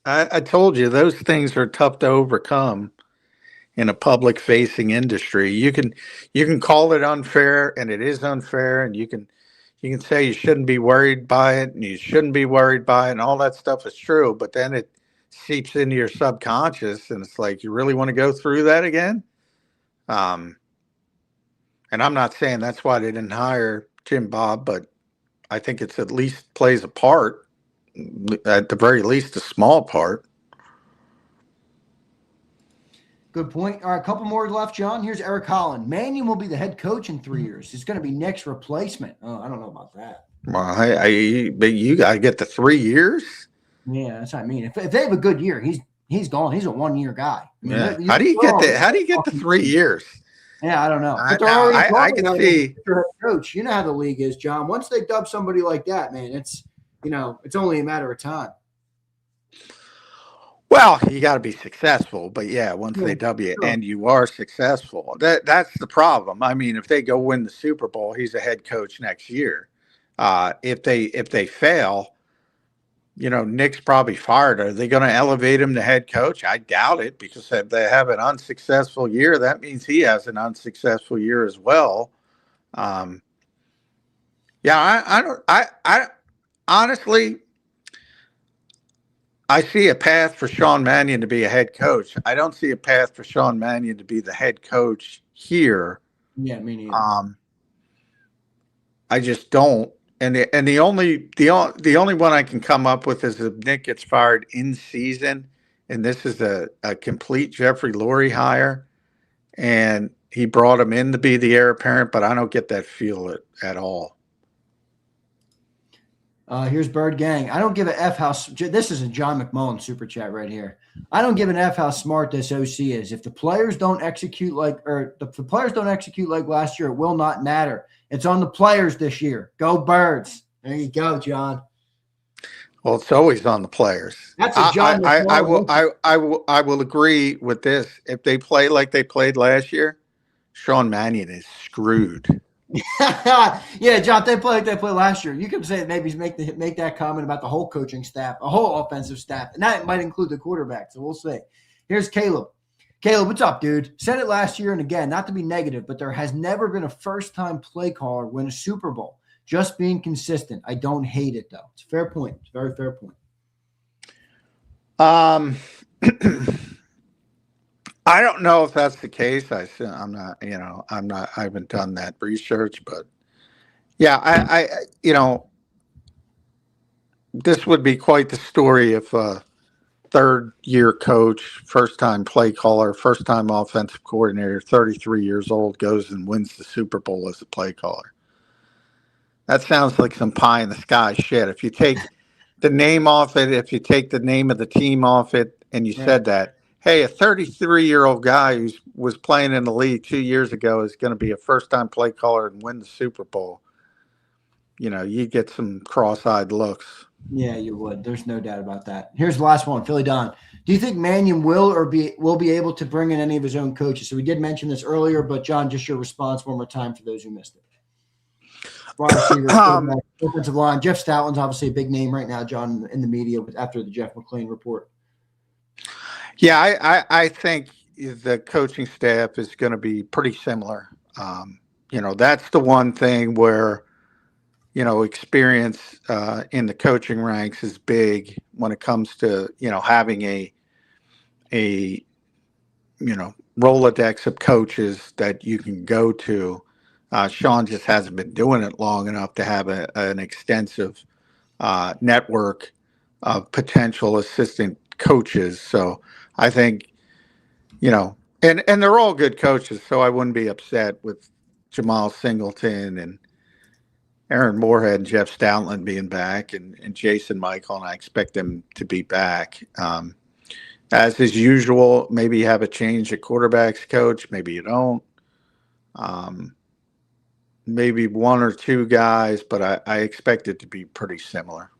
I told you, those things are tough to overcome in a public-facing industry. You can call it unfair, and it is unfair, and you can say you shouldn't be worried by it, and you shouldn't be worried by it, and all that stuff is true. But then it seeps into your subconscious, and it's like, you really want to go through that again? And I'm not saying that's why they didn't hire Jim Bob, but I think it's at least plays a part, at the very least a small part. Good point. All right, a couple more left, John. Here's Eric Holland. Mannion will be the head coach in 3 years. It's going to be Nick's replacement. Oh, I don't know about that. Well, but you got to get the 3 years. Yeah, that's what I mean. If they have a good year, he's gone. He's a 1 year guy. I mean, Yeah. How do you get that? How do you get the 3 years? Yeah, I don't know. But I can see. Coach, you know how the league is, John. Once they dub somebody like that, man, it's only a matter of time. Well, you got to be successful, but yeah, once they dub you and you are successful, that's the problem. I mean, if they go win the Super Bowl, he's a head coach next year. If they fail, Nick's probably fired. Are they going to elevate him to head coach? I doubt it, because if they have an unsuccessful year, that means he has an unsuccessful year as well. I honestly, I see a path for Sean Mannion to be a head coach. I don't see a path for Sean Mannion to be the head coach here. Yeah, me neither. I just don't. And the only one I can come up with is if Nick gets fired in season, and this is a complete Jeffrey Lurie hire, and he brought him in to be the heir apparent, but I don't get that feel at all. Here's Bird Gang. I don't give a F how this is a John McMullen super chat right here. I don't give an F how smart this OC is. If the players don't execute like last year, it will not matter. It's on the players this year. Go Birds. There you go, John. Well, it's always on the players. That's a John McMullen. I will agree with this. If they play like they played last year, Sean Mannion is screwed. Yeah, John, they play like they played last year. You can say maybe make that comment about the whole coaching staff, a whole offensive staff, and that might include the quarterback. So we'll see. Here's Caleb. Caleb, what's up, dude? Said it last year and again, not to be negative, but there has never been a first-time play caller win a Super Bowl. Just being consistent. I don't hate it, though. It's a fair point. It's a very fair point. I don't know if that's the case. I haven't done that research, but yeah, I this would be quite the story if a third-year coach, first-time play caller, first-time offensive coordinator, 33 years old, goes and wins the Super Bowl as a play caller. That sounds like some pie in the sky shit. If you take the name off it, if you take the name of the team off it, and you said that, hey, a 33-year-old guy who was playing in the league 2 years ago is going to be a first-time play caller and win the Super Bowl, you get some cross-eyed looks. Yeah, you would. There's no doubt about that. Here's the last one, Philly Don. Do you think Mannion will be able to bring in any of his own coaches? So we did mention this earlier, but John, just your response one more time for those who missed it. Wide receiver, offensive line. Jeff Stoutland's obviously a big name right now, John, in the media after the Jeff McClain report. Yeah, I think the coaching staff is going to be pretty similar. That's the one thing where, experience in the coaching ranks is big when it comes to, having a Rolodex of coaches that you can go to. Sean just hasn't been doing it long enough to have an extensive network of potential assistant coaches. So I think, and they're all good coaches, so I wouldn't be upset with Jamal Singleton and Aaron Moorhead and Jeff Stoutland being back and Jason Michael, and I expect them to be back. As is usual, maybe you have a change at quarterbacks coach, maybe you don't. Maybe one or two guys, but I expect it to be pretty similar.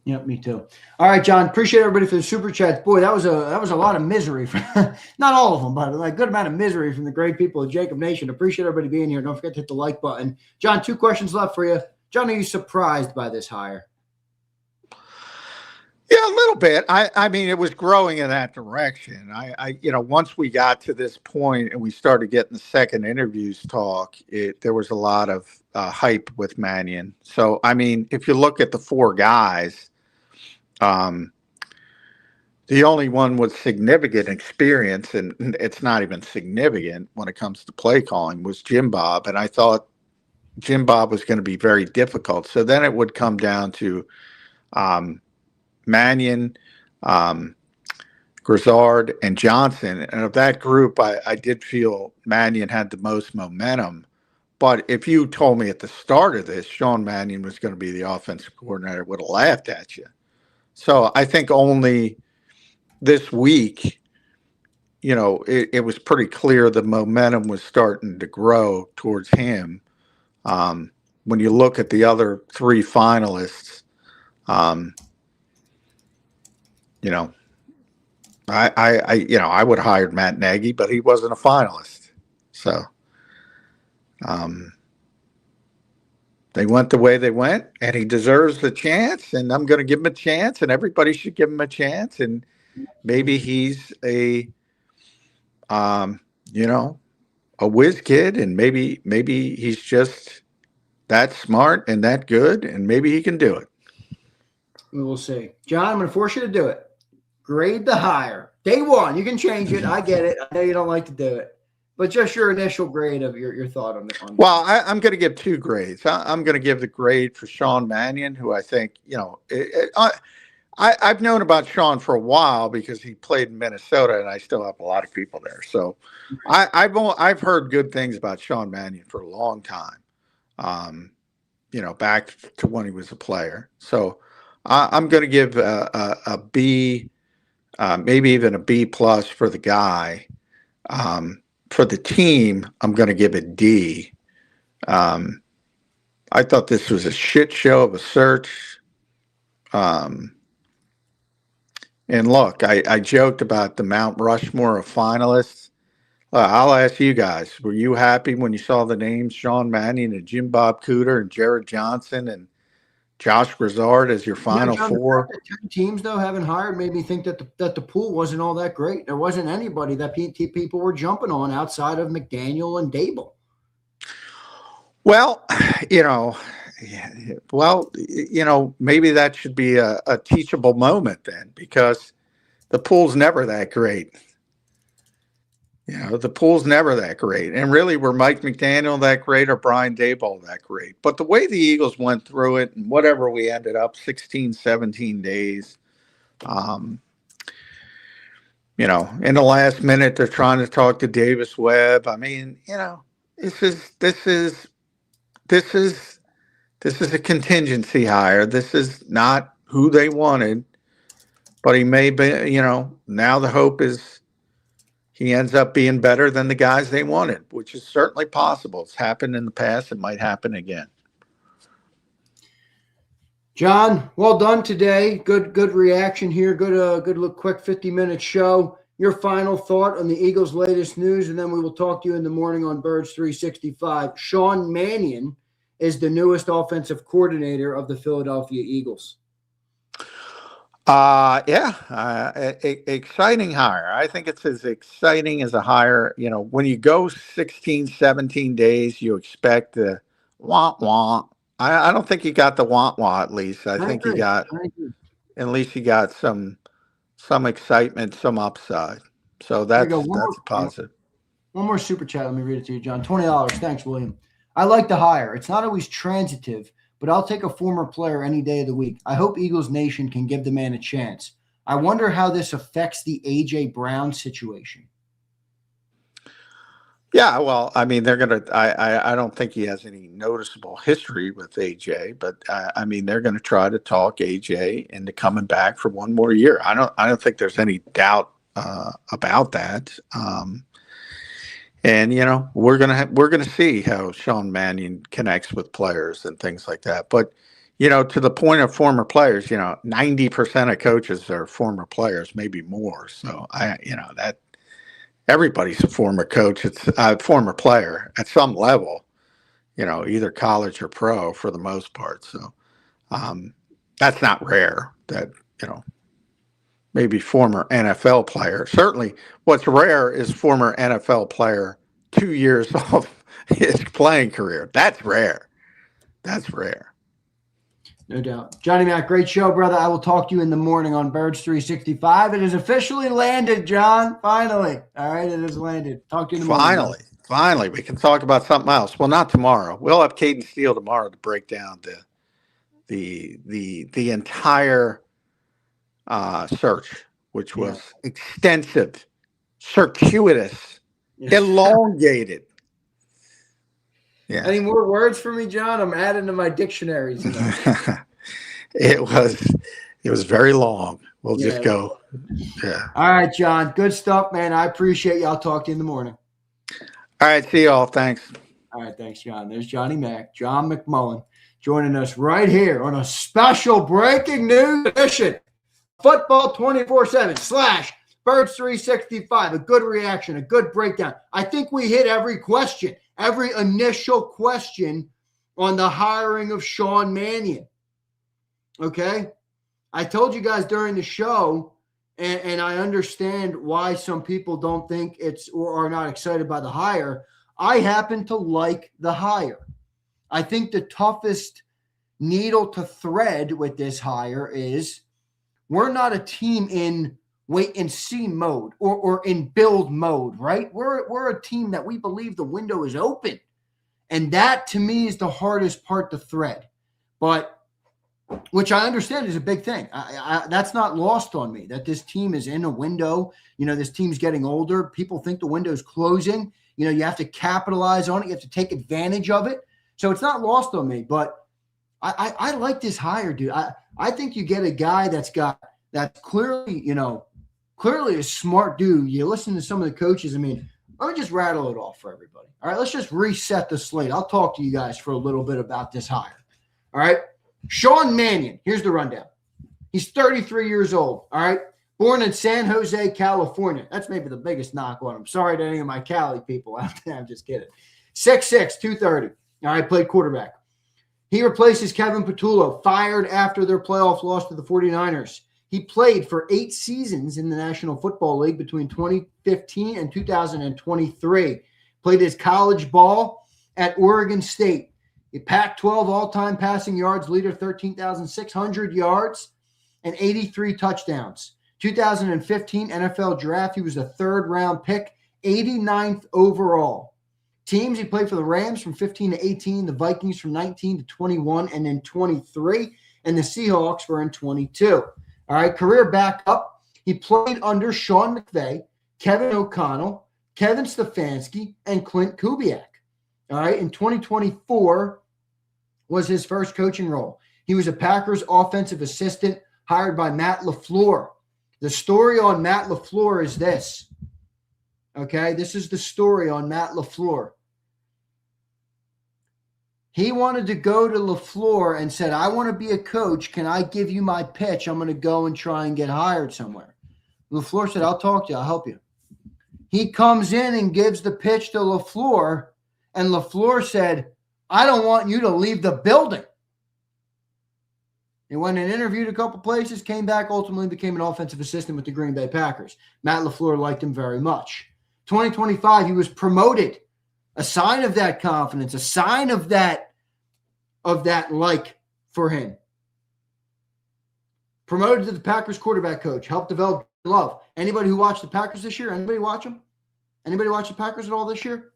Yeah, me too. All right, John. Appreciate everybody for the super chats. Boy, that was a lot of misery. Not all of them, but a good amount of misery from the great people of JAKIB Nation. Appreciate everybody being here. Don't forget to hit the like button. John, 2 questions left for you. John, are you surprised by this hire? Yeah, a little bit. I mean, it was growing in that direction. Once we got to this point and we started getting the second interviews talk, there was a lot of hype with Mannion. So, I mean, if you look at the 4 guys, the only one with significant experience, and it's not even significant when it comes to play calling, was Jim Bob. And I thought Jim Bob was going to be very difficult. So then it would come down to Mannion, Grizzard, and Johnson. And of that group, I did feel Mannion had the most momentum. But if you told me at the start of this, Sean Mannion was going to be the offensive coordinator, I would have laughed at you. So I think only this week, it was pretty clear the momentum was starting to grow towards him. When you look at the other three finalists, I would have hired Matt Nagy, but he wasn't a finalist. So they went the way they went, and he deserves the chance, and I'm going to give him a chance, and everybody should give him a chance. And maybe he's a whiz kid, and maybe he's just that smart and that good, and maybe he can do it. We will see. John, I'm going to force you to do it. Grade the hire. Day one. You can change it. I get it. I know you don't like to do it. But just your initial grade of your thought on it. Well, I'm going to give two grades. I'm going to give the grade for Sean Mannion, who I think, I've known about Sean for a while because he played in Minnesota, and I still have a lot of people there. So I've heard good things about Sean Mannion for a long time, back to when he was a player. So I'm going to give a B, maybe even a B plus for the guy. For the team, I'm going to give it D. I thought this was a shit show of a search. And look, I joked about the Mount Rushmore of finalists. I'll ask you guys, were you happy when you saw the names Sean Mannion and Jim Bob Cooter and Jared Johnson and Josh Grizzard as your final four? 10 teams, though, haven't hired made me think that the pool wasn't all that great. There wasn't anybody that people were jumping on outside of McDaniel and Dable. Well, maybe that should be a teachable moment then, because the pool's never that great. The pool's never that great. And really, were Mike McDaniel that great or Brian Daboll that great? But the way the Eagles went through it, and whatever we ended up, 16, 17 days, in the last minute, they're trying to talk to Davis Webb. I mean, this is a contingency hire. This is not who they wanted, but he may be, now the hope is he ends up being better than the guys they wanted, which is certainly possible. It's happened in the past. It might happen again. John, well done today. Good reaction here. Good look, quick 50-minute show. Your final thought on the Eagles' latest news, and then we will talk to you in the morning on Birds 365. Sean Mannion is the newest offensive coordinator of the Philadelphia Eagles. Exciting hire. I think it's as exciting as a hire. When you go 16, 17 days, you expect the wah-wah. I don't think he got the wah-wah, at least. I think he got, at least he got some excitement, some upside. So that's a positive. One more super chat. Let me read it to you, John. $20. Thanks, William. I like the hire. It's not always transitive, but I'll take a former player any day of the week. I hope Eagles Nation can give the man a chance. I wonder how this affects the A.J. Brown situation. Yeah, well, I mean, they're going to I don't think he has any noticeable history with A.J., but, they're going to try to talk A.J. into coming back for one more year. I don't think there's any doubt about that. And we're gonna see how Sean Mannion connects with players and things like that. But to the point of former players, 90% of coaches are former players, maybe more. So that everybody's a former coach. It's a former player at some level, either college or pro for the most part. So that's not rare. That maybe former NFL player. Certainly what's rare is former NFL player 2 years off his playing career. That's rare. No doubt. Johnny Mac, great show, brother. I will talk to you in the morning on Birds 365. It is officially landed, John. Finally. All right, it has landed. Talk to you in the morning. Finally. We can talk about something else. Well, not tomorrow. We'll have Caden Steele tomorrow to break down the entire search which was extensive, circuitous, elongated. Yeah. Any more words for me, John? I'm adding to my dictionaries. It was very long. We'll just go. Yeah. All right, John. Good stuff, man. I appreciate you. I'll talk to you in the morning. All right. See y'all. Thanks. All right. Thanks, John. There's Johnny Mac, John McMullen, joining us right here on a special breaking news edition. Football 24/7 / Birds 365. A good reaction, a good breakdown. I think we hit every question, every initial question on the hiring of Sean Mannion. Okay? I told you guys during the show, and I understand why some people don't think it's or are not excited by the hire. I happen to like the hire. I think the toughest needle to thread with this hire is we're not a team in wait and see mode or in build mode, right? We're a team that we believe the window is open. And that to me is the hardest part to thread. But which I understand is a big thing. That's not lost on me that this team is in a window. You know, this team's getting older. People think the window's closing. You know, you have to capitalize on it. You have to take advantage of it. So it's not lost on me. But I like this hire, dude. I think you get a guy that's clearly, clearly a smart dude. You listen to some of the coaches. I mean, let me just rattle it off for everybody. All right, let's just reset the slate. I'll talk to you guys for a little bit about this hire. All right. Sean Mannion, here's the rundown. He's 33 years old, all right? Born in San Jose, California. That's maybe the biggest knock on him. Sorry to any of my Cali people out there. I'm just kidding. 6'6", 230. All right, played quarterback. He replaces Kevin Patullo, fired after their playoff loss to the 49ers. He played for 8 seasons in the National Football League between 2015 and 2023. Played his college ball at Oregon State. A Pac-12 all-time passing yards leader, 13,600 yards and 83 touchdowns. 2015 NFL draft, he was a third-round pick, 89th overall. Teams, he played for the Rams from 15 to 18, the Vikings from 19 to 21, and then 23, and the Seahawks were in 22. All right, career backup, he played under Sean McVay, Kevin O'Connell, Kevin Stefanski, and Clint Kubiak. All right, in 2024 was his first coaching role. He was a Packers offensive assistant hired by Matt LaFleur. The story on Matt LaFleur is this. Okay, this is the story on Matt LaFleur. He wanted to go to LaFleur and said, I want to be a coach. Can I give you my pitch? I'm going to go and try and get hired somewhere. LaFleur said, I'll talk to you. I'll help you. He comes in and gives the pitch to LaFleur. And LaFleur said, I don't want you to leave the building. He went and interviewed a couple places, came back, ultimately became an offensive assistant with the Green Bay Packers. Matt LaFleur liked him very much. 2025, he was promoted. A sign of that confidence, a sign of that like for him. Promoted to the Packers quarterback coach, helped develop Love. Anybody who watched the Packers this year? Anybody watch them? Anybody watch the Packers at all this year?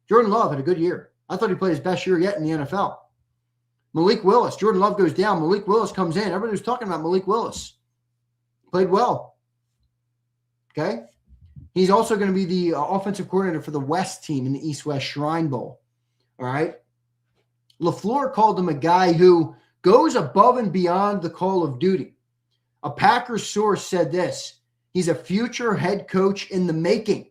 Jordan Love had a good year. I thought he played his best year yet in the NFL. Malik Willis. Jordan Love goes down. Malik Willis comes in. Everybody was talking about Malik Willis. Played well. Okay? He's also going to be the offensive coordinator for the West team in the East-West Shrine Bowl. All right? LaFleur called him a guy who goes above and beyond the call of duty. A Packers source said this. He's a future head coach in the making.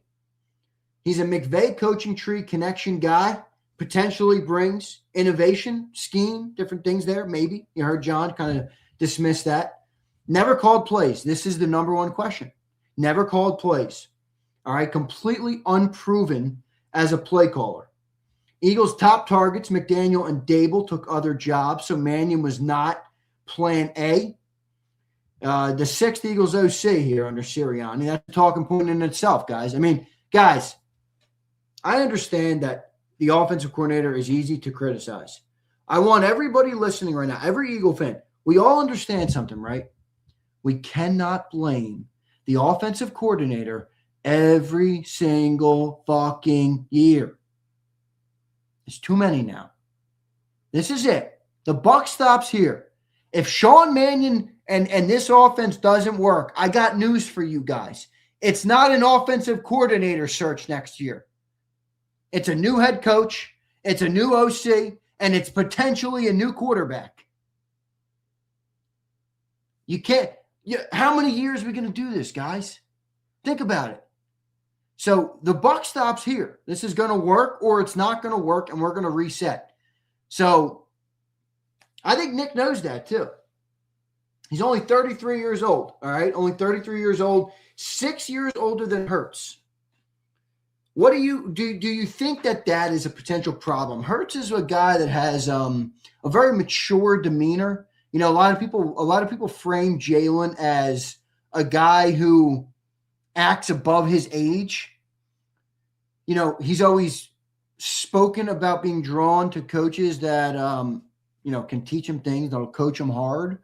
He's a McVay coaching tree connection guy. Potentially brings innovation, scheme, different things there, maybe. You heard John kind of dismiss that. Never called plays. This is the number one question. Never called plays. All right, completely unproven as a play caller. Eagles' top targets, McDaniel and Dable, took other jobs, so Mannion was not plan A. The sixth Eagles OC here under Sirianni, that's a talking point in itself, guys. I mean, guys, I understand that the offensive coordinator is easy to criticize. I want everybody listening right now, every Eagle fan, we all understand something, right? We cannot blame the offensive coordinator every single fucking year. There's too many now. This is it. The buck stops here. If Sean Mannion and this offense doesn't work, I got news for you guys. It's not an offensive coordinator search next year. It's a new head coach, it's a new OC, and it's potentially a new quarterback. You can't – how many years are we going to do this, guys? Think about it. So the buck stops here. This is going to work or it's not going to work, and we're going to reset. So I think Nick knows that too. He's only 33 years old, all right? Only 33 years old, 6 years older than Hurts. What do you think that is a potential problem? Hurts is a guy that has a very mature demeanor. You know, a lot of people frame Jalen as a guy who acts above his age. You know, he's always spoken about being drawn to coaches that can teach him things, that'll coach him hard.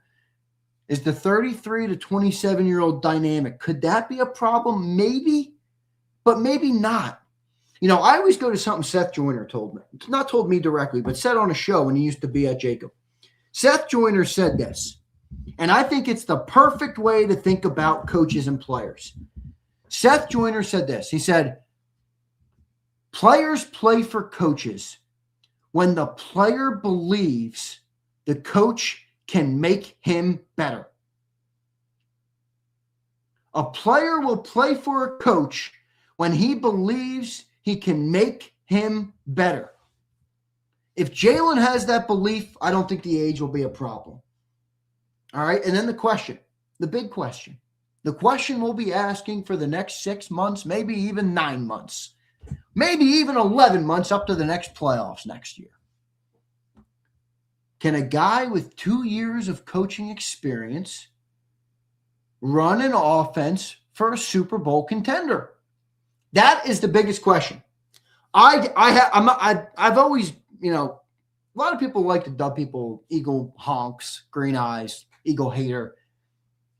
Is the 33 to 27-year-old dynamic, could that be a problem? Maybe, but maybe not. You know, I always go to something Seth Joyner told me. It's not told me directly, but said on a show when he used to be at JAKIB. Seth Joyner said this, and I think it's the perfect way to think about coaches and players. Seth Joyner said this. He said, players play for coaches when the player believes the coach can make him better. A player will play for a coach when he believes he can make him better. If Jalen has that belief, I don't think the age will be a problem. All right, and then the big question. The question we'll be asking for the next 6 months, maybe even 9 months, maybe even 11 months up to the next playoffs next year. Can a guy with 2 years of coaching experience run an offense for a Super Bowl contender? That is the biggest question. I've always, you know, a lot of people like to dub people Eagle honks, green eyes, Eagle hater.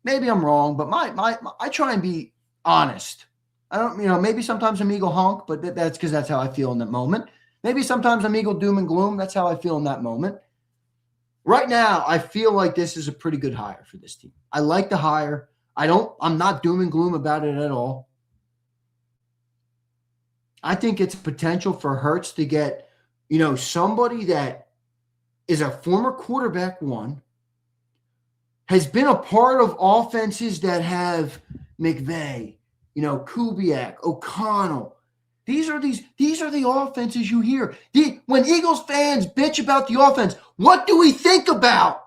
Maybe I'm wrong, but I try and be honest. I don't, maybe sometimes I'm Eagle honk, but that's because that's how I feel in that moment. Maybe sometimes I'm Eagle doom and gloom. That's how I feel in that moment. Right now, I feel like this is a pretty good hire for this team. I like the hire. I'm not doom and gloom about it at all. I think it's potential for Hurts to get, somebody that is a former quarterback, one, has been a part of offenses that have McVay, Kubiak, O'Connell. These are the offenses you hear. When Eagles fans bitch about the offense, what do we think about?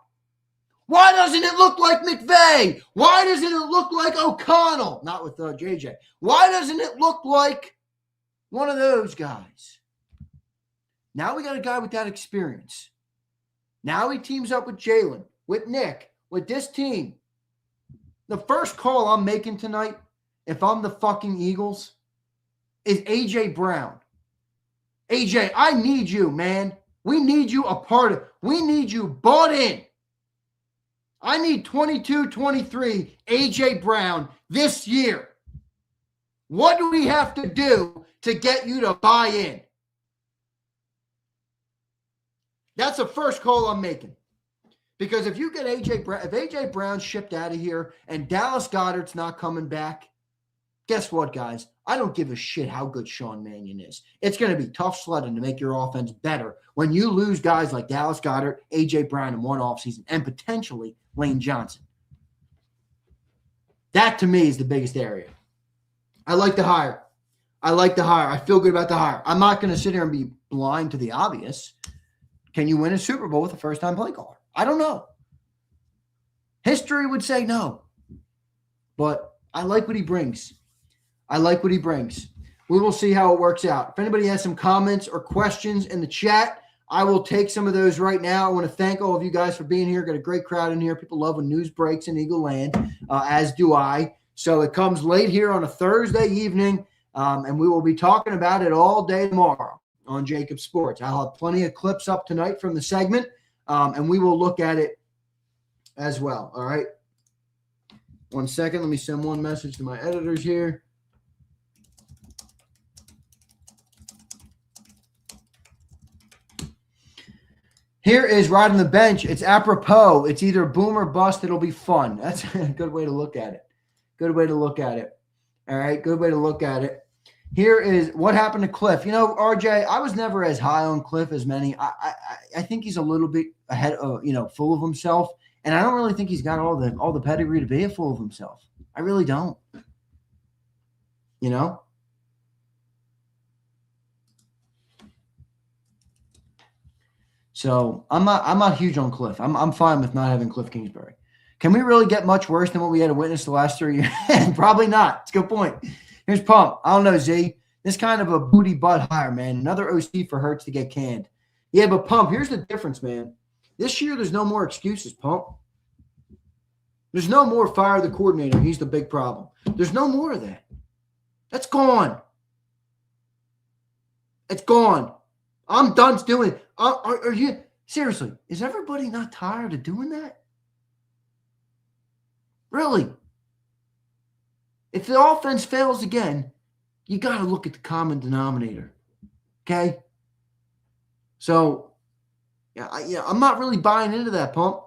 Why doesn't it look like McVay? Why doesn't it look like O'Connell? Not with JJ. Why doesn't it look like one of those guys? Now we got a guy with that experience. Now he teams up with Jalen, with Nick, with this team. The first call I'm making tonight, if I'm the fucking Eagles, is A.J. Brown. A.J., I need you, man. We need you a part of. We need you bought in. I need 22-23 A.J. Brown this year. What do we have to do to get you to buy in? That's the first call I'm making. Because if you get if A.J. Brown's shipped out of here and Dallas Goedert's not coming back, guess what, guys? I don't give a shit how good Sean Mannion is. It's going to be tough sledding to make your offense better when you lose guys like Dallas Goedert, A.J. Brown in one offseason, and potentially Lane Johnson. That, to me, is the biggest area. I like the hire. I feel good about the hire. I'm not going to sit here and be blind to the obvious. Can you win a Super Bowl with a first-time play caller? I don't know. History would say no. But I like what he brings. We will see how it works out. If anybody has some comments or questions in the chat, I will take some of those right now. I want to thank all of you guys for being here. Got a great crowd in here. People love when news breaks in Eagle Land, as do I. So it comes late here on a Thursday evening, and we will be talking about it all day tomorrow on JAKIB Sports. I'll have plenty of clips up tonight from the segment, and we will look at it as well. All right. 1 second. Let me send one message to my editors here. Here is riding the bench. It's apropos. It's either boom or bust. It'll be fun. That's a good way to look at it. Good way to look at it. All right, good way to look at it. Here is what happened to Cliff. You know, RJ, I was never as high on Cliff as many. I think he's a little bit ahead of, full of himself. And I don't really think he's got all the pedigree to be full of himself. I really don't. You know? So I'm not huge on Cliff. I'm fine with not having Cliff Kingsbury. Can we really get much worse than what we had to witness the last 3 years? Probably not. It's a good point. Here's Pump. I don't know, Z. This kind of a booty butt hire, man. Another OC for Hurts to get canned. Yeah, but Pump, here's the difference, man. This year, there's no more excuses, Pump. There's no more fire the coordinator. He's the big problem. There's no more of that. That's gone. It's gone. I'm done doing it. Are you seriously? Is everybody not tired of doing that? Really? If the offense fails again, you got to look at the common denominator. Okay? So, I'm not really buying into that, Pump.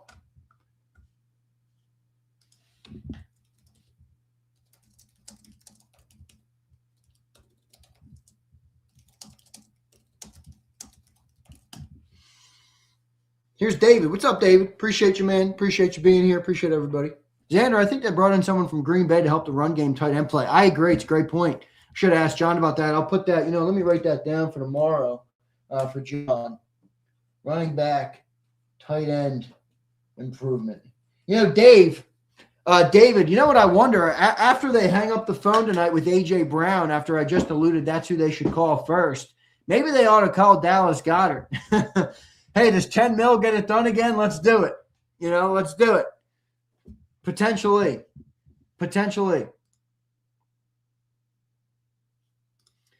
Here's David. What's up, David? Appreciate you, man. Appreciate you being here. Appreciate everybody. Xander, I think they brought in someone from Green Bay to help the run game tight end play. I agree. It's a great point. Should have asked John about that. I'll put that, let me write that down for tomorrow for John. Running back, tight end improvement. David, you know what I wonder? After they hang up the phone tonight with A.J. Brown, after I just alluded that's who they should call first, maybe they ought to call Dallas Goedert. Hey, does 10 mil get it done again? Let's do it. Let's do it. Potentially.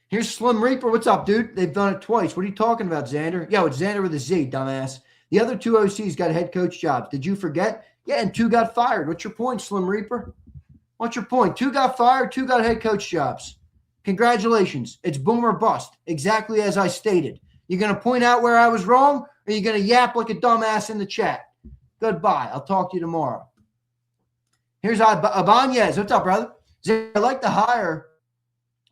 Here's Slim Reaper. What's up, dude? They've done it twice. What are you talking about, Zander? Yo, it's Zander with a Z, dumbass. The other two OCs got head coach jobs. Did you forget? Yeah, and 2 got fired. What's your point, Slim Reaper? What's your point? 2 got fired, 2 got head coach jobs. Congratulations. It's boom or bust, exactly as I stated. You're going to point out where I was wrong, or you're going to yap like a dumbass in the chat. Goodbye. I'll talk to you tomorrow. Here's Abanez. What's up, brother? I like the hire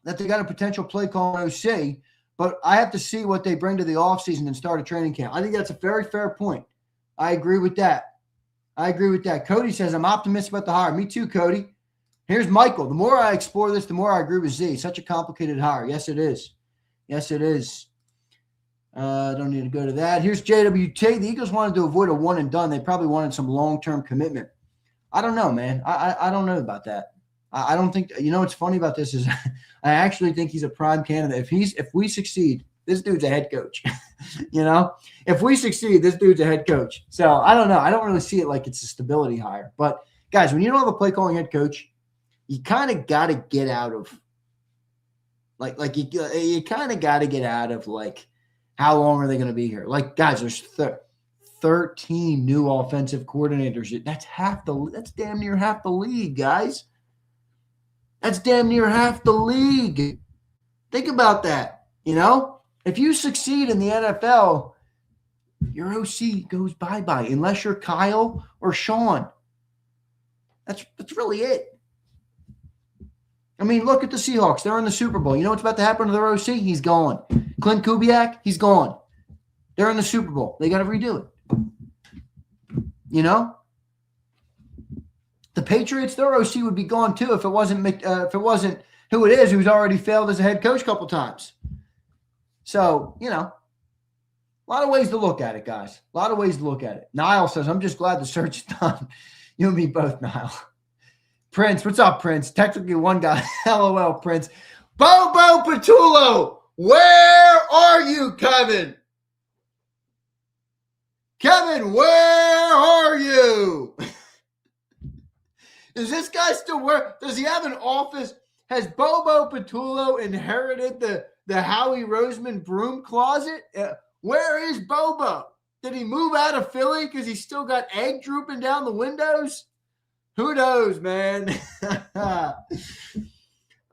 that they got a potential play call in OC, but I have to see what they bring to the offseason and start a training camp. I think that's a very fair point. I agree with that. Cody says, I'm optimistic about the hire. Me too, Cody. Here's Michael. The more I explore this, the more I agree with Z. Such a complicated hire. Yes, it is. I don't need to go to that. Here's JWT. The Eagles wanted to avoid a one and done. They probably wanted some long-term commitment. I don't know, man. I don't know about that. I don't think – what's funny about this is I actually think he's a prime candidate. If we succeed, this dude's a head coach. If we succeed, this dude's a head coach. So I don't know. I don't really see it like it's a stability hire. But, guys, when you don't have a play-calling head coach, you kind of got to get out of – you kind of got to get out of, how long are they going to be here? Guys, there's 13 new offensive coordinators. That's damn near half the league, guys. That's damn near half the league. Think about that. If you succeed in the NFL, your OC goes bye-bye unless you're Kyle or Sean. That's really it. I mean, look at the Seahawks. They're in the Super Bowl. You know what's about to happen to their OC? He's gone. Clint Kubiak, he's gone. They're in the Super Bowl. They got to redo it. The Patriots, their OC would be gone too if it wasn't who it is, who's already failed as a head coach a couple times. So, a lot of ways to look at it, guys. A lot of ways to look at it. Niall says, I'm just glad the search is done. You and me both, Niall. Prince, what's up, Prince? Technically one guy. LOL, Prince. Bobo Patullo, where are you, Kevin? Kevin, where are you? Is this guy still work? Does he have an office? Has Bobo Patullo inherited the Howie Roseman broom closet? Where is Bobo? Did he move out of Philly because he's still got egg drooping down the windows? Who knows, man?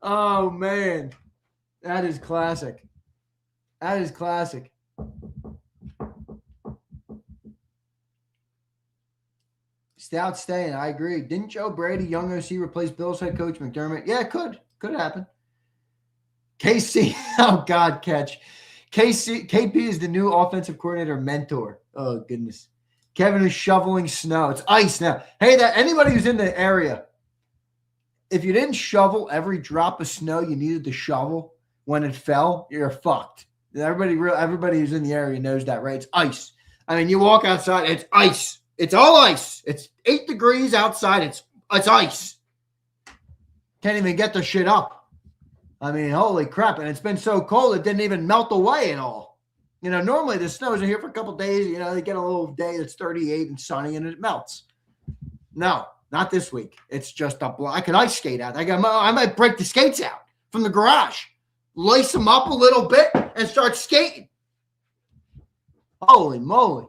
Oh, man. That is classic. Stout staying. I agree. Didn't Joe Brady, young OC, replace Bills head coach McDermott? Yeah, it could. Could happen. KC, oh God, catch. KP is the new offensive coordinator mentor. Oh, goodness. Kevin is shoveling snow. It's ice now. Hey, anybody who's in the area, if you didn't shovel every drop of snow you needed to shovel when it fell, you're fucked. Everybody who's in the area knows that, right? It's ice. I mean, you walk outside, it's ice. It's all ice. It's 8 degrees outside. It's ice. Can't even get the shit up. I mean, holy crap. And it's been so cold, it didn't even melt away at all. Normally the snows are here for a couple days. They get a little day that's 38 and sunny and it melts. No, not this week. It's just I can ice skate out. I might break the skates out from the garage, lace them up a little bit and start skating. Holy moly.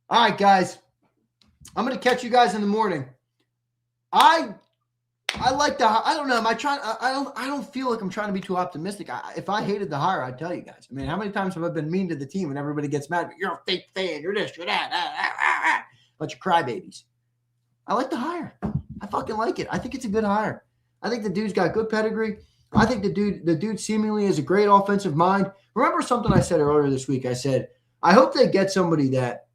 All right, guys. I'm going to catch you guys in the morning. I like I don't know. Am I trying? I don't feel like I'm trying to be too optimistic. If I hated the hire, I'd tell you guys. I mean, how many times have I been mean to the team and everybody gets mad at me? You're a fake fan. You're this. You're that. Bunch of crybabies. I like the hire. I fucking like it. I think it's a good hire. I think the dude's got good pedigree. I think the dude seemingly is a great offensive mind. Remember something I said earlier this week? I said, I hope they get somebody that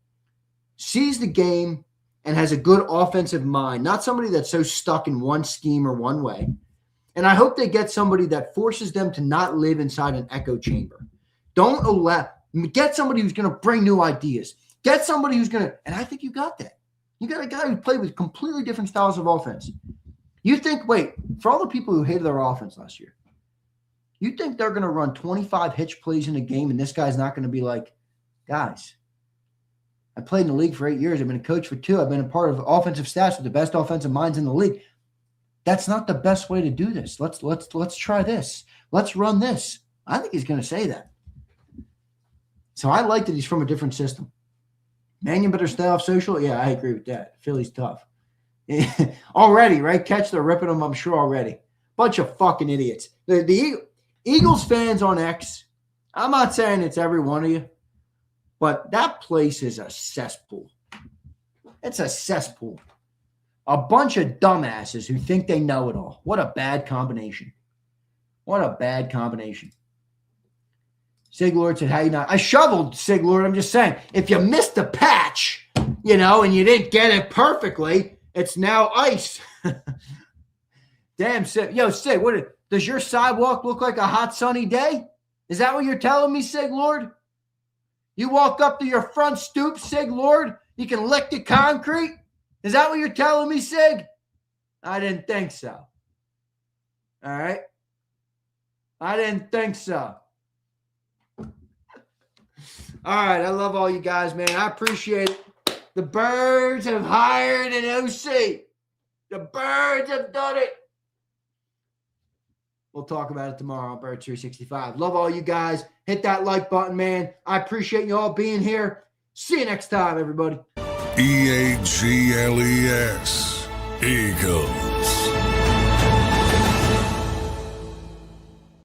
sees the game and has a good offensive mind, not somebody that's so stuck in one scheme or one way. And I hope they get somebody that forces them to not live inside an echo chamber. Get somebody who's going to bring new ideas. Get somebody who's going to, and I think you got that. You got a guy who played with completely different styles of offense. You think, for all the people who hated their offense last year, you think they're going to run 25 hitch plays in a game and this guy's not going to be like, guys, I played in the league for 8 years. I've been a coach for 2. I've been a part of offensive staffs with the best offensive minds in the league. That's not the best way to do this. Let's try this. Let's run this. I think he's going to say that. So I like that he's from a different system. Mannion better stay off social. Yeah, I agree with that. Philly's tough. Already, right? Catch, they're ripping them, I'm sure, already. Bunch of fucking idiots. The Eagles fans on X, I'm not saying it's every one of you, but that place is a cesspool. It's a cesspool. A bunch of dumbasses who think they know it all. What a bad combination. What a bad combination. Sig Lord said, how you not? I shoveled, Sig Lord. I'm just saying, if you missed a patch, and you didn't get it perfectly, it's now ice. Damn, Sig. Yo, Sig, does your sidewalk look like a hot sunny day? Is that what you're telling me, Sig Lord? You walk up to your front stoop, Sig Lord, you can lick the concrete? Is that what you're telling me, Sig? I didn't think so. All right? I didn't think so. All right, I love all you guys, man. I appreciate it. The Birds have hired an OC. The Birds have done it. We'll talk about it tomorrow on Bird 365. Love all you guys. Hit that like button, man. I appreciate you all being here. See you next time, everybody. EAGLES. Eagles.